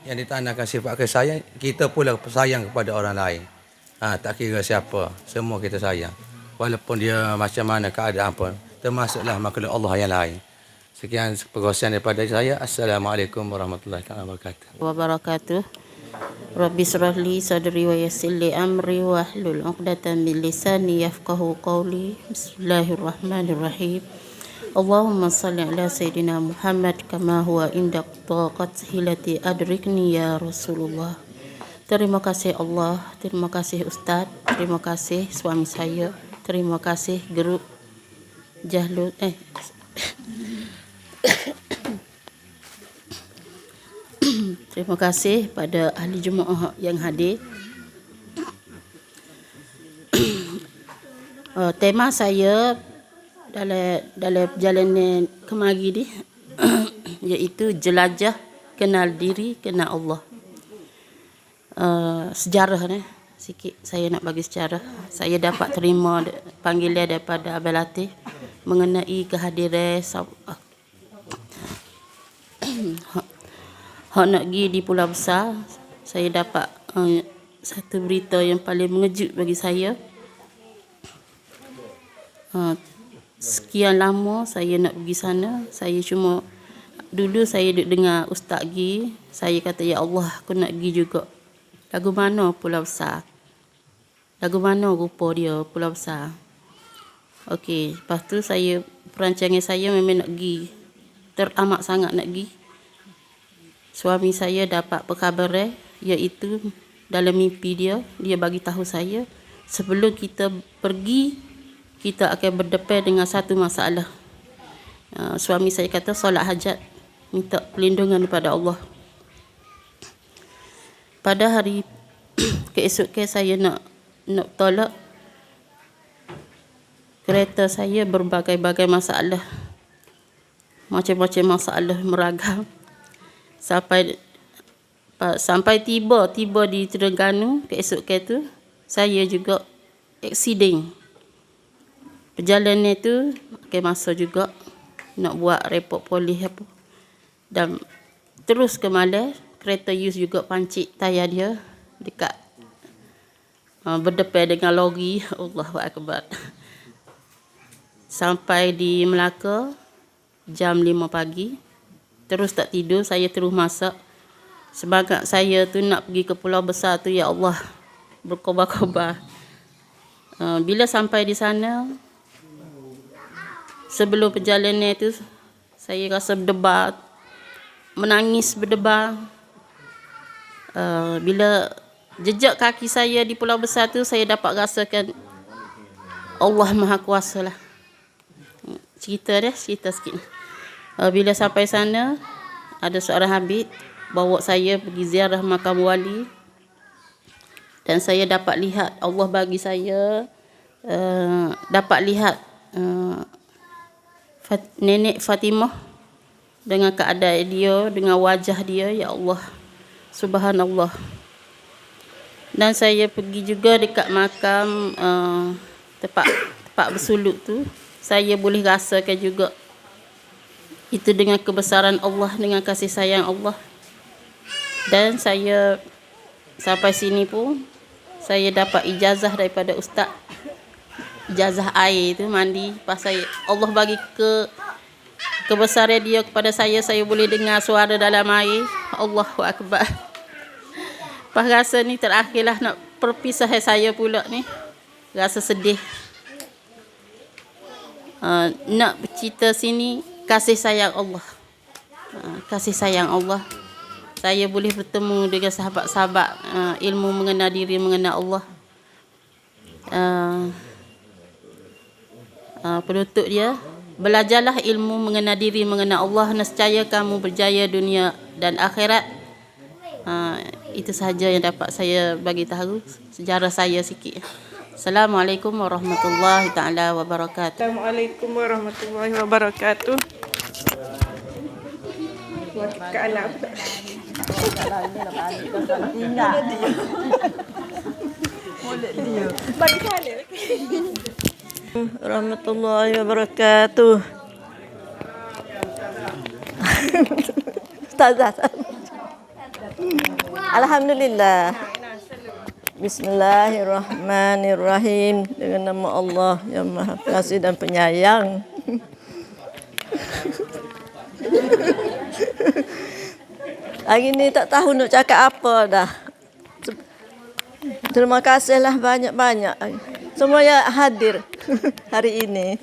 yang ditanamkan sifat kasih sayang, kita pula sayang kepada orang lain. Tak kira siapa, semua kita sayang. Walaupun dia macam mana keadaan pun, termasuklah makhluk Allah yang lain. Sekian perkongsian daripada saya. Assalamualaikum warahmatullahi wabarakatuh. Rabbi shrah li sadri wa yassir li amri wa hlul 'uqdatam min lisani yafqahu qawli. Bismillahirrahmanirrahim. Allahumma salli ala sayyidina Muhammad kama huwa inda taqat hilati adrikni ya Rasulullah. Terima kasih Allah, terima kasih Ustaz, terima kasih suami saya, terima kasih guru Jahlul terima kasih pada ahli jemaah yang hadir. Tema saya dalam perjalanan kemari ni iaitu jelajah kenal diri, kenal Allah. Sejarah ni sikit saya nak bagi sejarah. Saya dapat terima panggilan daripada Abang Latif mengenai kehadiran hak nak pergi di Pulau Besar. Saya dapat satu berita yang paling mengejut bagi saya. Sekian lama saya nak pergi sana, saya cuma dulu saya duduk dengar ustaz pergi, saya kata ya Allah, aku nak pergi juga. Lagu mana Pulau Besar? Lagu mana rupa dia Pulau Besar? Okey, lepas tu perancangan saya memang nak pergi. Teramat sangat nak pergi. suami saya dapat perkhabaran, iaitu dalam mimpi dia bagi tahu saya sebelum kita pergi kita akan berdepan dengan satu masalah. Suami saya kata solat hajat, minta perlindungan daripada Allah. Pada hari keesokan saya nak tolak, kereta saya berbagai-bagai masalah, macam-macam masalah meragam, sampai tiba di Terengganu keesokan tu saya juga aksiden. Perjalanan tu pakai masa juga nak buat report polis apa, dan terus ke Malaysia, kereta use juga pancit tayar dia dekat berdepan dengan lori. Allahu Akbar. Sampai di Melaka jam 5 pagi, terus tak tidur, saya terus masak. Semangat saya tu nak pergi ke Pulau Besar tu, ya Allah, berkobar-kobar. Bila sampai di sana, sebelum perjalanan tu saya rasa berdebar, menangis berdebar. Bila jejak kaki saya di Pulau Besar tu, saya dapat rasakan Allah Maha Kuasa lah. Cerita sikit. Bila sampai sana, ada seorang habib bawa saya pergi ziarah makam wali, dan saya dapat lihat, Allah bagi saya dapat lihat Nenek Fatimah dengan keadaan dia, dengan wajah dia, ya Allah, subhanallah. Dan saya pergi juga dekat makam tempat bersuluk tu, saya boleh rasakan juga itu dengan kebesaran Allah, dengan kasih sayang Allah. Dan saya sampai sini pun saya dapat ijazah daripada ustaz, ijazah air tu mandi. Pasal Allah bagi kebesaran dia kepada saya boleh dengar suara dalam air. Allahu Akbar. Pas rasa ni terakhirlah nak perpisah saya pula ni, rasa sedih. Nak bercerita sini kasih sayang Allah, kasih sayang Allah. Saya boleh bertemu dengan sahabat-sahabat ilmu mengenal diri, mengenal Allah. Penutup dia, belajarlah ilmu mengenal diri, mengenal Allah, nescaya kamu berjaya dunia dan akhirat. Itu sahaja yang dapat saya bagi tahu sejarah saya sikit. Assalamualaikum warahmatullahi taala wabarakatuh. Assalamualaikum warahmatullahi wabarakatuh. Ke anak warahmatullahi wabarakatuh. Ustazah. Alhamdulillah. Bismillahirrahmanirrahim. Dengan nama Allah yang Maha Pengasih dan Penyayang. Hari ni tak tahu nak cakap apa dah. Terima kasihlah banyak-banyak semua yang hadir hari ini.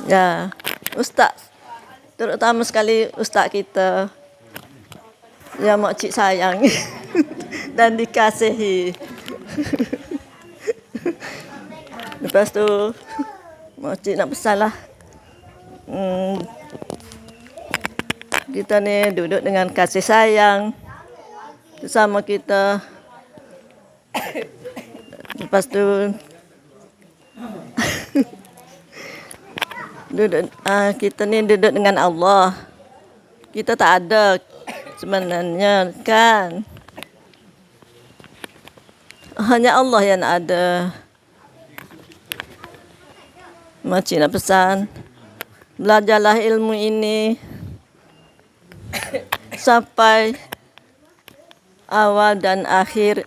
Ya, ustaz, terutama sekali ustaz kita yang makcik sayang dan dikasihi. Lepas tu makcik nak pesanlah, kita ni duduk dengan kasih sayang bersama kita. Lepas tu kita ni duduk dengan Allah. Kita tak ada sebenarnya kan, hanya Allah yang ada. Makcik nak pesan, belajarlah ilmu ini sampai awal dan akhir.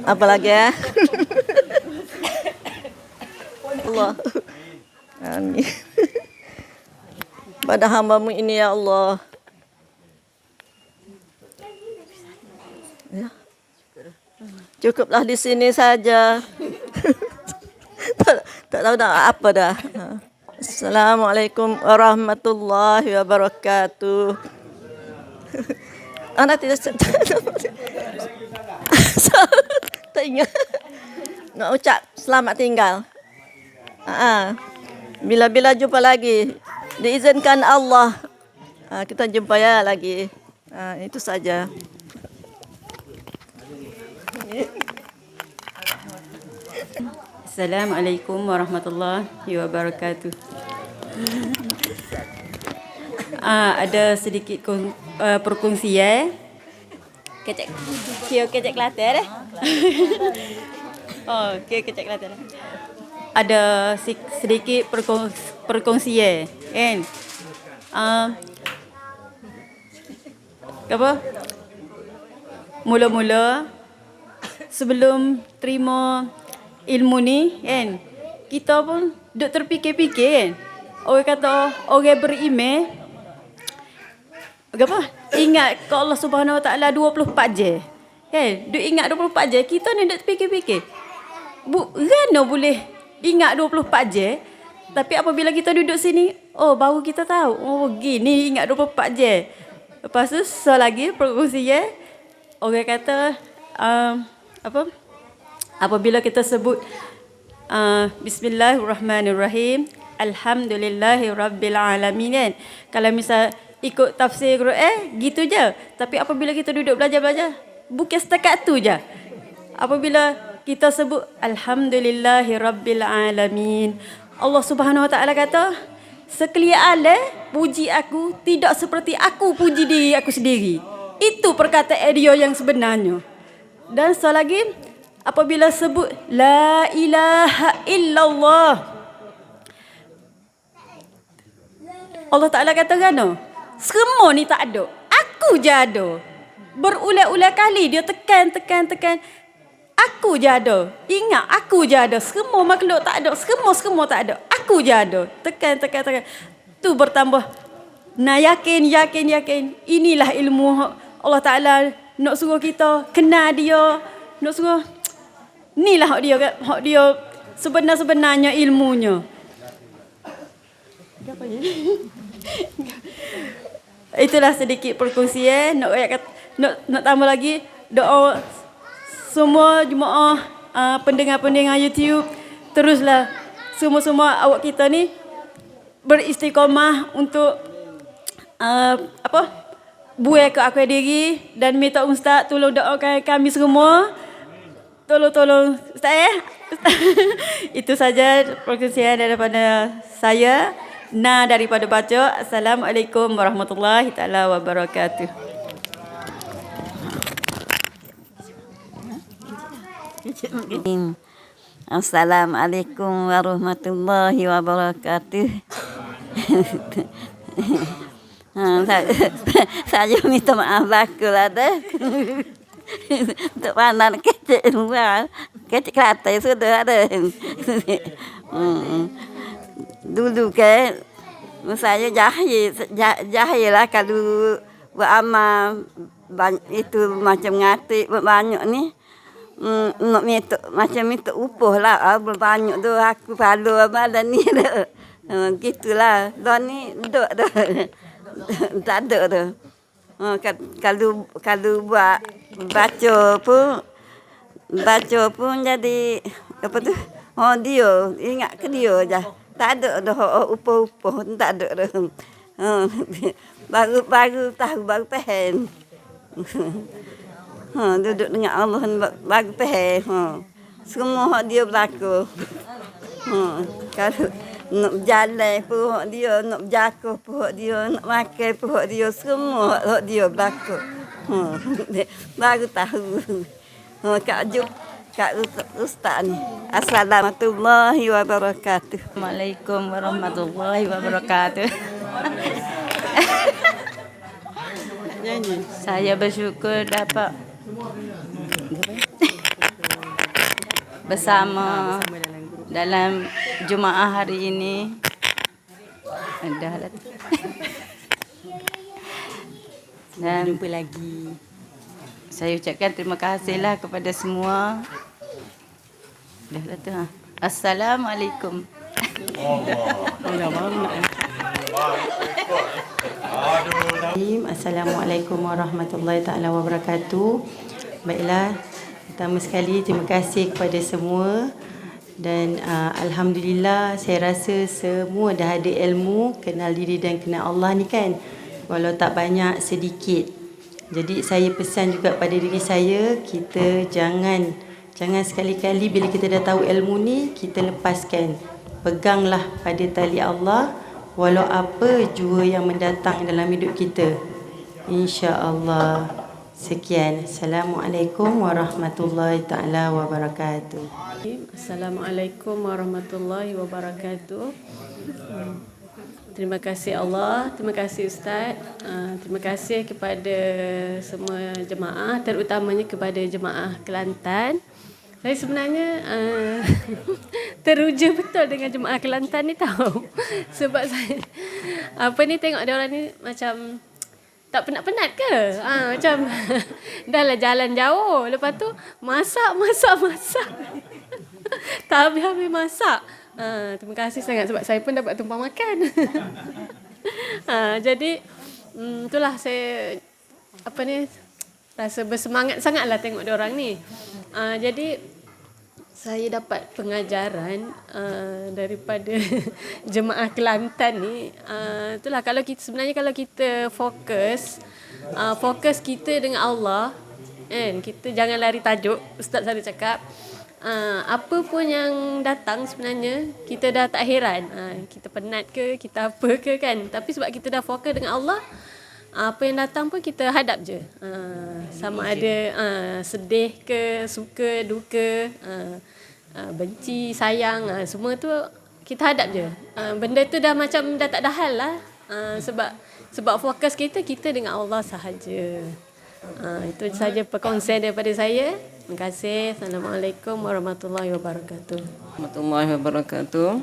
Apa lagi ya? Allah, amin. Pada hamba-Mu ini ya Allah. Ya. Cukuplah di sini saja. Tak tahu nak apa dah. Assalamualaikum warahmatullahi wabarakatuh. Anak tidak tak ingat. Nak ucap selamat tinggal. Bila-bila jumpa lagi. Diizinkan Allah. Kita jumpa ya lagi. Itu saja. Assalamualaikum warahmatullahi wabarakatuh. Ada sedikit perkongsian. Kio kecek Kelantan kio kecek Kelantan. Ada sedikit perkongsian, kan? Apa? Mula-mula sebelum terima ilmu ni, kan, kita pun duk terfikir-fikir, kan. Orang kata orang beriman apa? Ingat ke Allah Subhanahu Wa Taala 24 jam. Kan? Duk ingat 24 jam, kita ni duk terfikir-fikir. Rana boleh ingat 24 jam, tapi apabila kita duduk sini, baru kita tahu, gini ingat 24 jam. Lepas tu lagi perkongsian, orang kata apa? Apabila kita sebut Bismillahirrahmanirrahim, Alhamdulillahirabbil alamin, kan? Kalau misal ikut tafsir Quran gitu je. Tapi apabila kita duduk belajar-belajar, bukan setakat tu je. Apabila kita sebut Alhamdulillahirabbil alamin, Allah Subhanahu Wa Taala kata, sekalian alam puji aku tidak seperti aku puji diri aku sendiri. Itu perkataan dia yang sebenarnya. Dan selagi apabila sebut la ilaha illallah, Allah Ta'ala kata kan, semua ni tak ada, aku je ada. Berulang-ulang kali dia tekan. Aku je ada. Ingat, aku je ada. Semua makhluk tak ada. Semua tak ada. Aku je ada. Tekan. Tu bertambah. Nah, yakin. Inilah ilmu Allah Ta'ala nak suruh kita kenal dia. Nak suruh, inilah hak dia sebenar-sebenarnya ilmunya. Itulah sedikit perkongsian. Nak tambah lagi doa semua jemaah, pendengar-pendengar YouTube, teruslah semua awak kita ni beristiqamah untuk buat ke akal diri, dan minta Ustaz tolong doakan kami semua. Tolong Ustaz. Itu saja perkongsian daripada saya. Daripada baca. Assalamualaikum warahmatullahi taala wabarakatuh. Assalamualaikum warahmatullahi wabarakatuh. Saya minta maaf bakulah dah. Untuk pandang kecil Kelantan sudah ada. Dulu kan saya jahil lah kalau beramal itu macam ngatik banyak ni. Nak minta macam minta upah lah, berbanyak tu aku palu badan ni dah. Gitulah. Dan ni duk dah. Tak ada tu. Kalau buat baca pun jadi apa tu? Dia ingat ke dia je. Tak ada dah upah tak ada dah. Baru tahu, baru faham. Duduk dengan Allah baru faham. Semua hak dia berlaku. Kalau nak berjalan pun hak dia, nak berjakuh pun hak dia, nak makan pun hak dia, semua hak dia berlaku. Baru tahu. Kak Ustaz ni. Assalamualaikum wabarakatuh. Assalamualaikum warahmatullahi wabarakatuh. Saya bersyukur dapat bersama dalam Jumaat hari ini. Dan jumpa lagi. Saya ucapkan terima kasihlah kepada semua. Dah tu. Assalamualaikum. Assalamualaikum warahmatullahi taala wabarakatuh. Baiklah, pertama sekali terima kasih kepada semua dan alhamdulillah saya rasa semua dah ada ilmu kenal diri dan kenal Allah ni kan. Walau tak banyak, sedikit. Jadi saya pesan juga pada diri saya, kita jangan sekali-kali bila kita dah tahu ilmu ni kita lepaskan. Peganglah pada tali Allah walau apa jua yang mendatang dalam hidup kita. Insya-Allah. Sekian. Assalamualaikum warahmatullahi taala wabarakatuh. Assalamualaikum warahmatullahi wabarakatuh. Terima kasih Allah, terima kasih Ustaz, terima kasih kepada semua jemaah, terutamanya kepada jemaah Kelantan. Saya sebenarnya teruja betul dengan jemaah Kelantan ni tahu. Sebab saya tengok dia orang ni macam tak penat-penat ke? Macam dah lah jalan jauh, lepas tu masak. Tak habis-habis masak. Terima kasih sangat sebab saya pun dapat tumpang makan. Jadi itulah saya rasa bersemangat sangatlah tengok dia orang ni. Jadi saya dapat pengajaran daripada jemaah Kelantan ni. Itulah kalau kita fokus kita dengan Allah, kita jangan lari tajuk. Ustaz selalu cakap apa pun yang datang sebenarnya kita dah tak heran. Kita penat ke, kita apa ke kan. Tapi sebab kita dah fokus dengan Allah, apa yang datang pun kita hadap je. Sama ada sedih ke, suka, duka, benci, sayang, semua tu kita hadap je. Benda tu dah macam dah tak ada hal lah. Sebab fokus kita dengan Allah sahaja. Itu saja perkongsian daripada saya. Terima kasih. Assalamualaikum warahmatullahi wabarakatuh. Warahmatullahi wabarakatuh.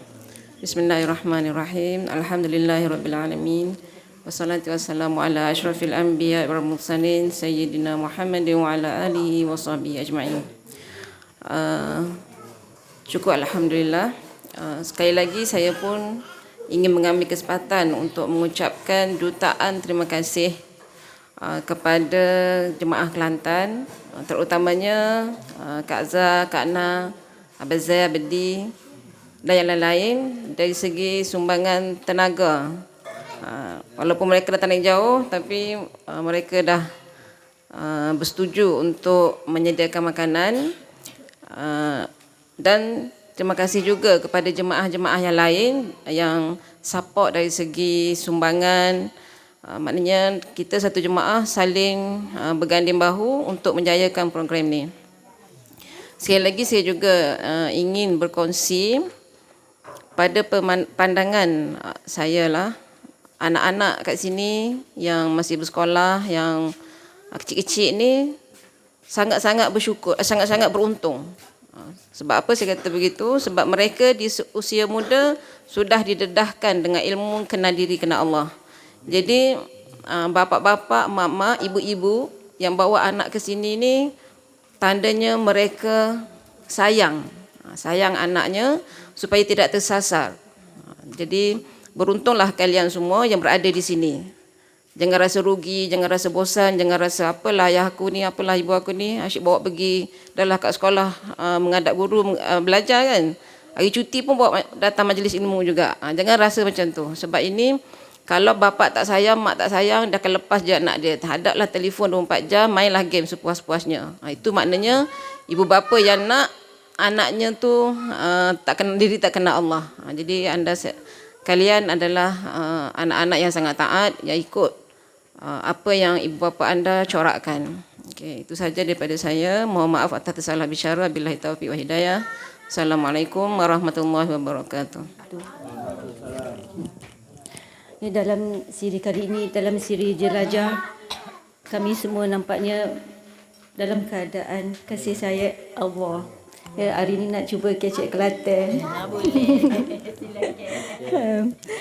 Bismillahirrahmanirrahim. Alhamdulillahirabbil alamin. Wassalatu wassalamu ala asyrafil anbiya wal mursalin sayyidina Muhammadin wa ala alihi wa sahbihi ajma'in. Cukup alhamdulillah. Sekali lagi saya pun ingin mengambil kesempatan untuk mengucapkan jutaan terima kasih kepada jemaah Kelantan, terutamanya Kak Zah, Kak Na, Abang Zai, Abedi dan yang lain-lain dari segi sumbangan tenaga. Walaupun mereka datang dari jauh, tapi mereka dah bersetuju untuk menyediakan makanan. Dan terima kasih juga kepada jemaah-jemaah yang lain yang support dari segi sumbangan. Maknanya kita satu jemaah saling berganding bahu untuk menjayakan program ni. Sekali lagi saya juga ingin berkongsi pada pandangan saya lah, anak-anak kat sini yang masih bersekolah, yang kecil-kecil ni sangat-sangat bersyukur, sangat-sangat beruntung. Sebab apa saya kata begitu? Sebab mereka di usia muda sudah didedahkan dengan ilmu kenal diri, kenal Allah. Jadi bapa-bapa, mak-mak, ibu-ibu yang bawa anak ke sini ni tandanya mereka sayang anaknya supaya tidak tersasar. Jadi beruntunglah kalian semua yang berada di sini. Jangan rasa rugi, jangan rasa bosan, jangan rasa apalah ayah aku ni, apalah ibu aku ni, asyik bawa pergi dahlah kat sekolah menghadap guru belajar kan. Hari cuti pun bawa datang majlis ilmu juga. Jangan rasa macam tu. Sebab ini kalau bapa tak sayang, mak tak sayang, dah akan lepas je anak dia. Hadaplah telefon 24 jam, mainlah game sepuas-puasnya. Itu maknanya ibu bapa yang nak anaknya tu tak kenal diri, tak kenal Allah. Jadi kalian adalah anak-anak yang sangat taat, yang ikut apa yang ibu bapa anda corakkan. Okey, itu saja daripada saya. Mohon maaf atas tersalah bicara. Billahi taufiq wa hidayah. Assalamualaikum warahmatullahi wabarakatuh. Dalam siri kali ini, dalam siri jelajah, kami semua nampaknya dalam keadaan kasih sayang Allah. Hari ini nak cuba kecek Kelantan.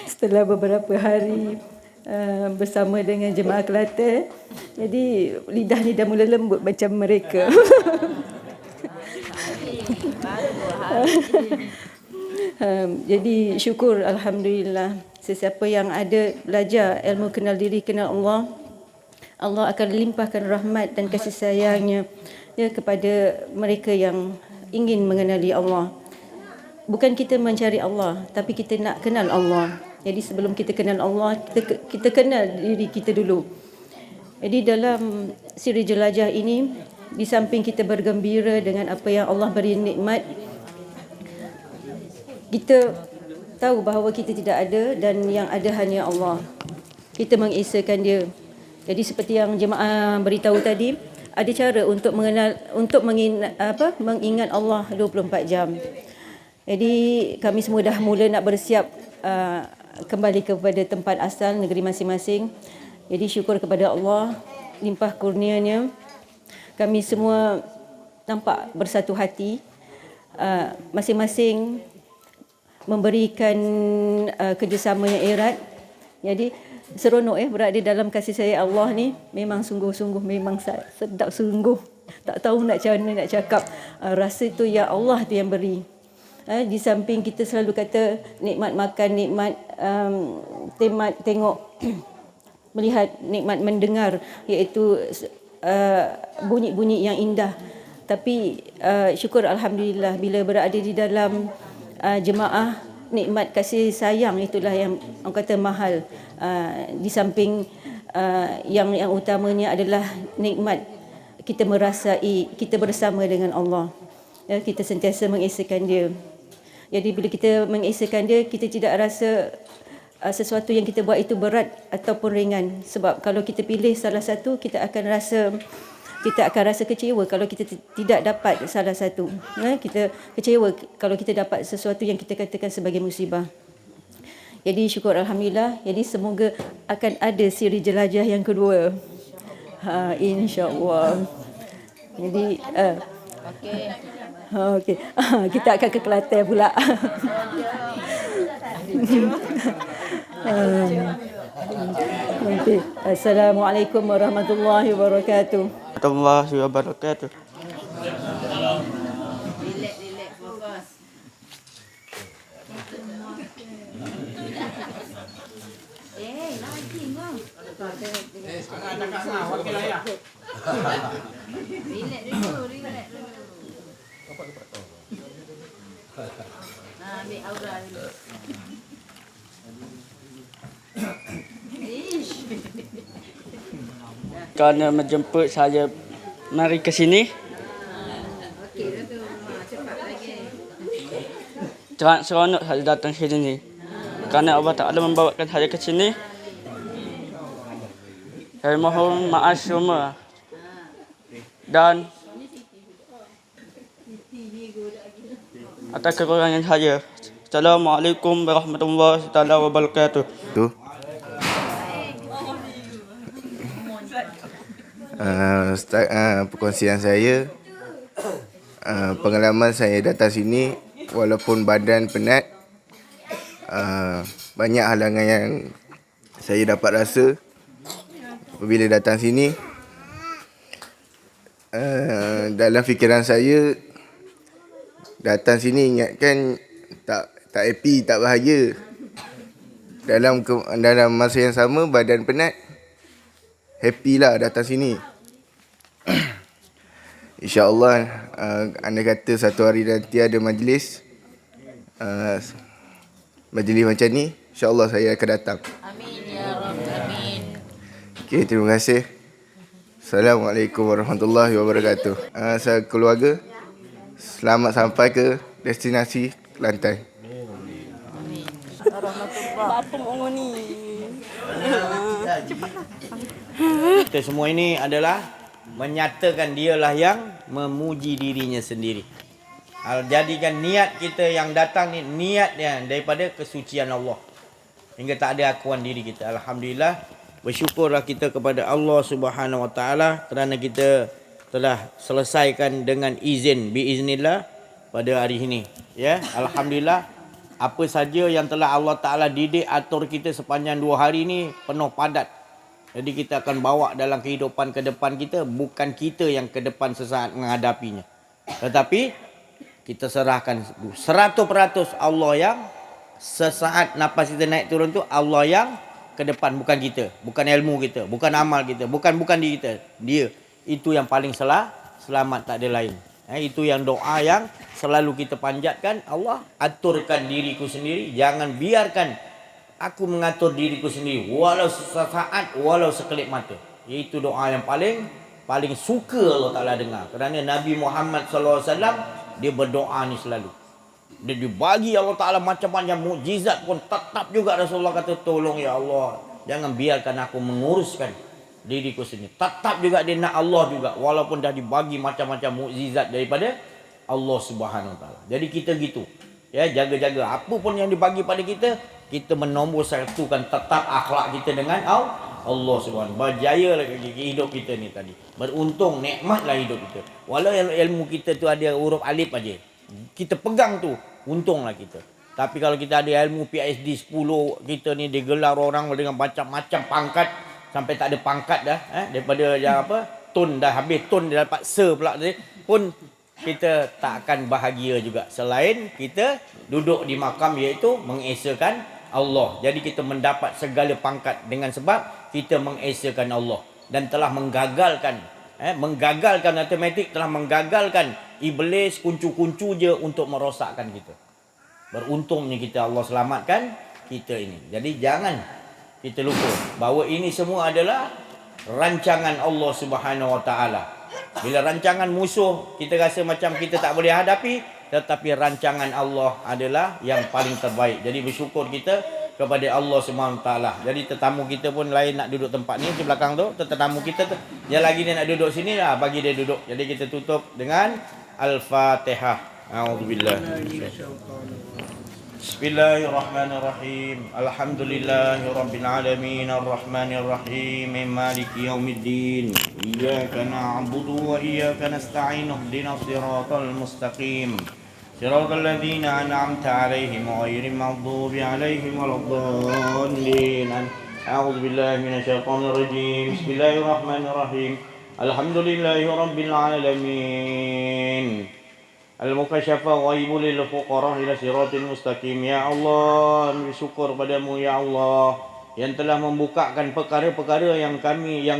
Setelah beberapa hari bersama dengan jemaah Kelantan. Jadi lidah ni dah mula lembut macam mereka. Jadi syukur alhamdulillah, sesiapa yang ada belajar ilmu kenal diri, kenal Allah, Allah akan limpahkan rahmat dan kasih sayangnya ya kepada mereka yang ingin mengenali Allah. Bukan kita mencari Allah, tapi kita nak kenal Allah. Jadi sebelum kita kenal Allah, kita kenal diri kita dulu. Jadi dalam siri jelajah ini, di samping kita bergembira dengan apa yang Allah beri nikmat, kita tahu bahawa kita tidak ada dan yang ada hanya Allah. Kita mengesakan Dia. Jadi seperti yang jemaah beritahu tadi, ada cara untuk mengingat Allah 24 jam. Jadi kami semua dah mula nak bersiap kembali kepada tempat asal negeri masing-masing. Jadi syukur kepada Allah, limpah kurnianya. Kami semua nampak bersatu hati, masing-masing memberikan kerjasama yang erat. Jadi seronok berada dalam kasih sayang Allah ni. Memang sungguh-sungguh, memang sedap sungguh. Tak tahu nak macam mana nak cakap. Rasa tu ya Allah tu yang beri. Di samping kita selalu kata nikmat makan, nikmat tengok, melihat, nikmat mendengar, iaitu bunyi-bunyi yang indah. Tapi syukur alhamdulillah bila berada di dalam jemaah, nikmat kasih sayang itulah yang orang kata mahal. Di samping yang utamanya adalah nikmat kita merasai kita bersama dengan Allah. Kita sentiasa mengesakan Dia. Jadi bila kita mengesakan Dia, kita tidak rasa sesuatu yang kita buat itu berat ataupun ringan. Sebab kalau kita pilih salah satu, kita akan rasa kecewa kalau kita tidak dapat salah satu. Kita kecewa kalau kita dapat sesuatu yang kita katakan sebagai musibah. Jadi syukur alhamdulillah. Jadi semoga akan ada siri jelajah yang kedua. InsyaAllah. Jadi okey. Kita akan ke Kelantan pula. Okay. Assalamualaikum warahmatullahi wabarakatuh. Warahmatullahi wabarakatuh. Ambil aura dulu. Kerana menjemput saya mari ke sini. Sangat seronok saya datang ke sini. Kerana Allah Ta'ala membawakan saya ke sini. Saya mohon maaf semua. Dan atas kekurangan saya. Assalamualaikum warahmatullahi wabarakatuh. Ustaz, perkongsian saya, pengalaman saya datang sini walaupun badan penat, banyak halangan yang saya dapat rasa apabila datang sini. Dalam fikiran saya, datang sini ingatkan tak happy, tak bahagia. Dalam masa yang sama badan penat, happy lah datang sini. InsyaAllah anda kata satu hari nanti ada majlis macam ni, InsyaAllah saya akan datang. Amin ya Rabb, amin. Okay, terima kasih. Assalamualaikum warahmatullahi wabarakatuh. Saya keluarga, selamat sampai ke destinasi Kelantan. Kita semua ini adalah menyatakan dialah yang memuji dirinya sendiri. Jadikan niat kita yang datang ni niatnya daripada kesucian Allah. Hingga tak ada akuan diri kita. Alhamdulillah, bersyukurlah kita kepada Allah Subhanahu Wa Taala kerana kita telah selesaikan dengan izin biiznillah pada hari ini. Ya, alhamdulillah. Apa saja yang telah Allah Ta'ala didik atur kita sepanjang 2 hari ni penuh padat. Jadi kita akan bawa dalam kehidupan ke depan kita. Bukan kita yang ke depan sesaat menghadapinya. Tetapi kita serahkan 100% Allah yang sesaat nafas kita naik turun tu Allah yang ke depan, bukan kita, bukan ilmu kita, bukan amal kita, bukan diri kita. Dia itu yang paling selamat, tak ada lain. Itu yang doa yang selalu kita panjatkan. Allah, aturkan diriku sendiri, jangan biarkan aku mengatur diriku sendiri walau sesaat, walau sekelip mata. Itu doa yang paling suka Allah Ta'ala dengar. Kerana Nabi Muhammad SAW dia berdoa ni selalu. Dia dibagi Allah Ta'ala macam-macam mukjizat pun tetap juga Rasulullah kata, tolong ya Allah, jangan biarkan aku menguruskan diriku sendiri. Tetap juga dia nak Allah juga, walaupun dah dibagi macam-macam mukjizat daripada Allah Subhanahu Wa Ta'ala. Jadi kita gitu, ya, jaga-jaga apa pun yang dibagi pada kita, kita menombor satukan tetap akhlak kita dengan Allah Subhanahu. Berjaya lah hidup kita ni tadi. Beruntung, nikmatlah hidup kita. Walau ilmu kita tu ada huruf alif aja, kita pegang tu, untunglah kita. Tapi kalau kita ada ilmu PhD 10, kita ni digelar orang dengan macam-macam pangkat, sampai tak ada pangkat dah, daripada yang tun dah habis, tun dia dapat pula tadi, pun kita tak akan bahagia juga selain kita duduk di makam iaitu mengesakan Allah. Jadi kita mendapat segala pangkat dengan sebab kita mengesakan Allah dan telah menggagalkan matematik, telah menggagalkan iblis kuncu-kuncu je untuk merosakkan kita. Beruntungnya kita, Allah selamatkan kita ini. Jadi jangan kita lupa bahawa ini semua adalah rancangan Allah Subhanahu Wa Ta'ala. Bila rancangan musuh kita rasa macam kita tak boleh hadapi, tetapi rancangan Allah adalah yang paling terbaik. Jadi bersyukur kita kepada Allah Subhanahu Wa Ta'ala. Jadi tetamu kita pun lain nak duduk tempat ni, di belakang tu tetamu kita tu, yang lagi dia nak duduk sini lah, bagi dia duduk. Jadi kita tutup dengan Al-Fatihah. A'udzubillah. Bismillahirrahmanirrahim. Alhamdulillahirabbil alamin arrahmanir rahim maliki yaumiddin. Iyyaka na'budu wa iyyaka nasta'in. Ihdinas siratal mustaqim. Siratal ladzina an'amta 'alaihim ghairil maghdubi 'alaihim waladdallin. A'udzu billahi minasyaitonir rajim. Bismillahirrahmanirrahim. Alhamdulillahirabbil alamin. Al-Mukasyafa ghaibul lil fuqara ila siratil mustaqim. Ya Allah, bersyukur padamu ya Allah yang telah membukakan perkara-perkara yang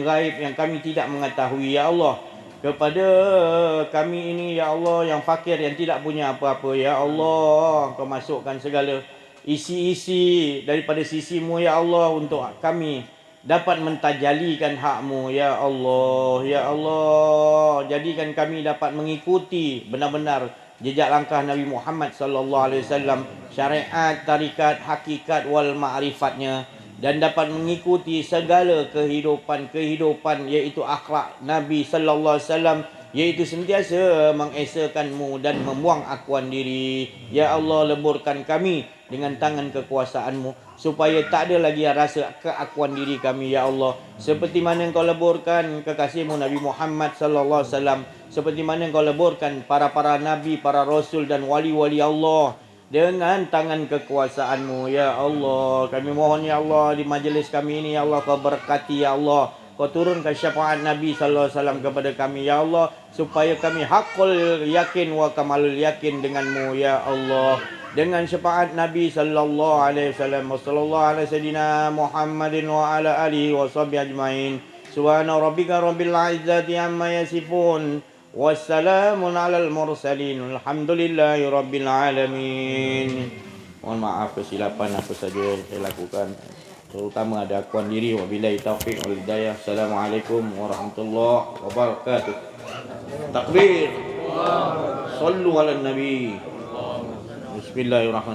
gaib yang kami tidak mengetahui ya Allah. Kepada kami ini ya Allah yang fakir, yang tidak punya apa-apa ya Allah, Kau masukkan segala isi-isi daripada sisimu ya Allah untuk kami dapat mentajalikan hak-Mu ya Allah. Ya Allah, jadikan kami dapat mengikuti benar-benar jejak langkah Nabi Muhammad sallallahu alaihi wasallam, syariat, tarikat, hakikat wal ma'rifatnya, dan dapat mengikuti segala kehidupan iaitu akhlak Nabi sallallahu alaihi wasallam, iaitu sentiasa mengesakan-Mu dan membuang akuan diri. Ya Allah, leburkan kami dengan tangan kekuasaan-Mu supaya tak ada lagi rasa keakuan diri kami ya Allah, seperti mana Engkau leburkan kekasih-Mu Nabi Muhammad sallallahu alaihi wasallam, seperti mana Engkau leburkan para nabi, para rasul dan wali-wali Allah dengan tangan kekuasaan-Mu ya Allah. Kami mohon ya Allah di majlis kami ini ya Allah, Kau berkati ya Allah, Kau turunkan syafaat Nabi sallallahu alaihi wasallam kepada kami ya Allah, supaya kami hakul yakin wa kamalul yakin dengan-Mu ya Allah. Dengan syafaat Nabi sallallahu alaihi wasallam, sallallahu alaihi sayyidina Muhammadin wa ala alihi wa sahbihi ajmain. Subhana rabbika rabbil izzati amma yasifun, wassalamun alal mursalin, alhamdulillahi rabbil alamin. Mohon maaf kesilapan apa saja saya lakukan, terutama ada akuan diri. Wabillahi taufiq wal hidayah. Assalamualaikum warahmatullahi wabarakatuh. Takbir. Sallu ala nabi. Bismillahirrahmanirrahim.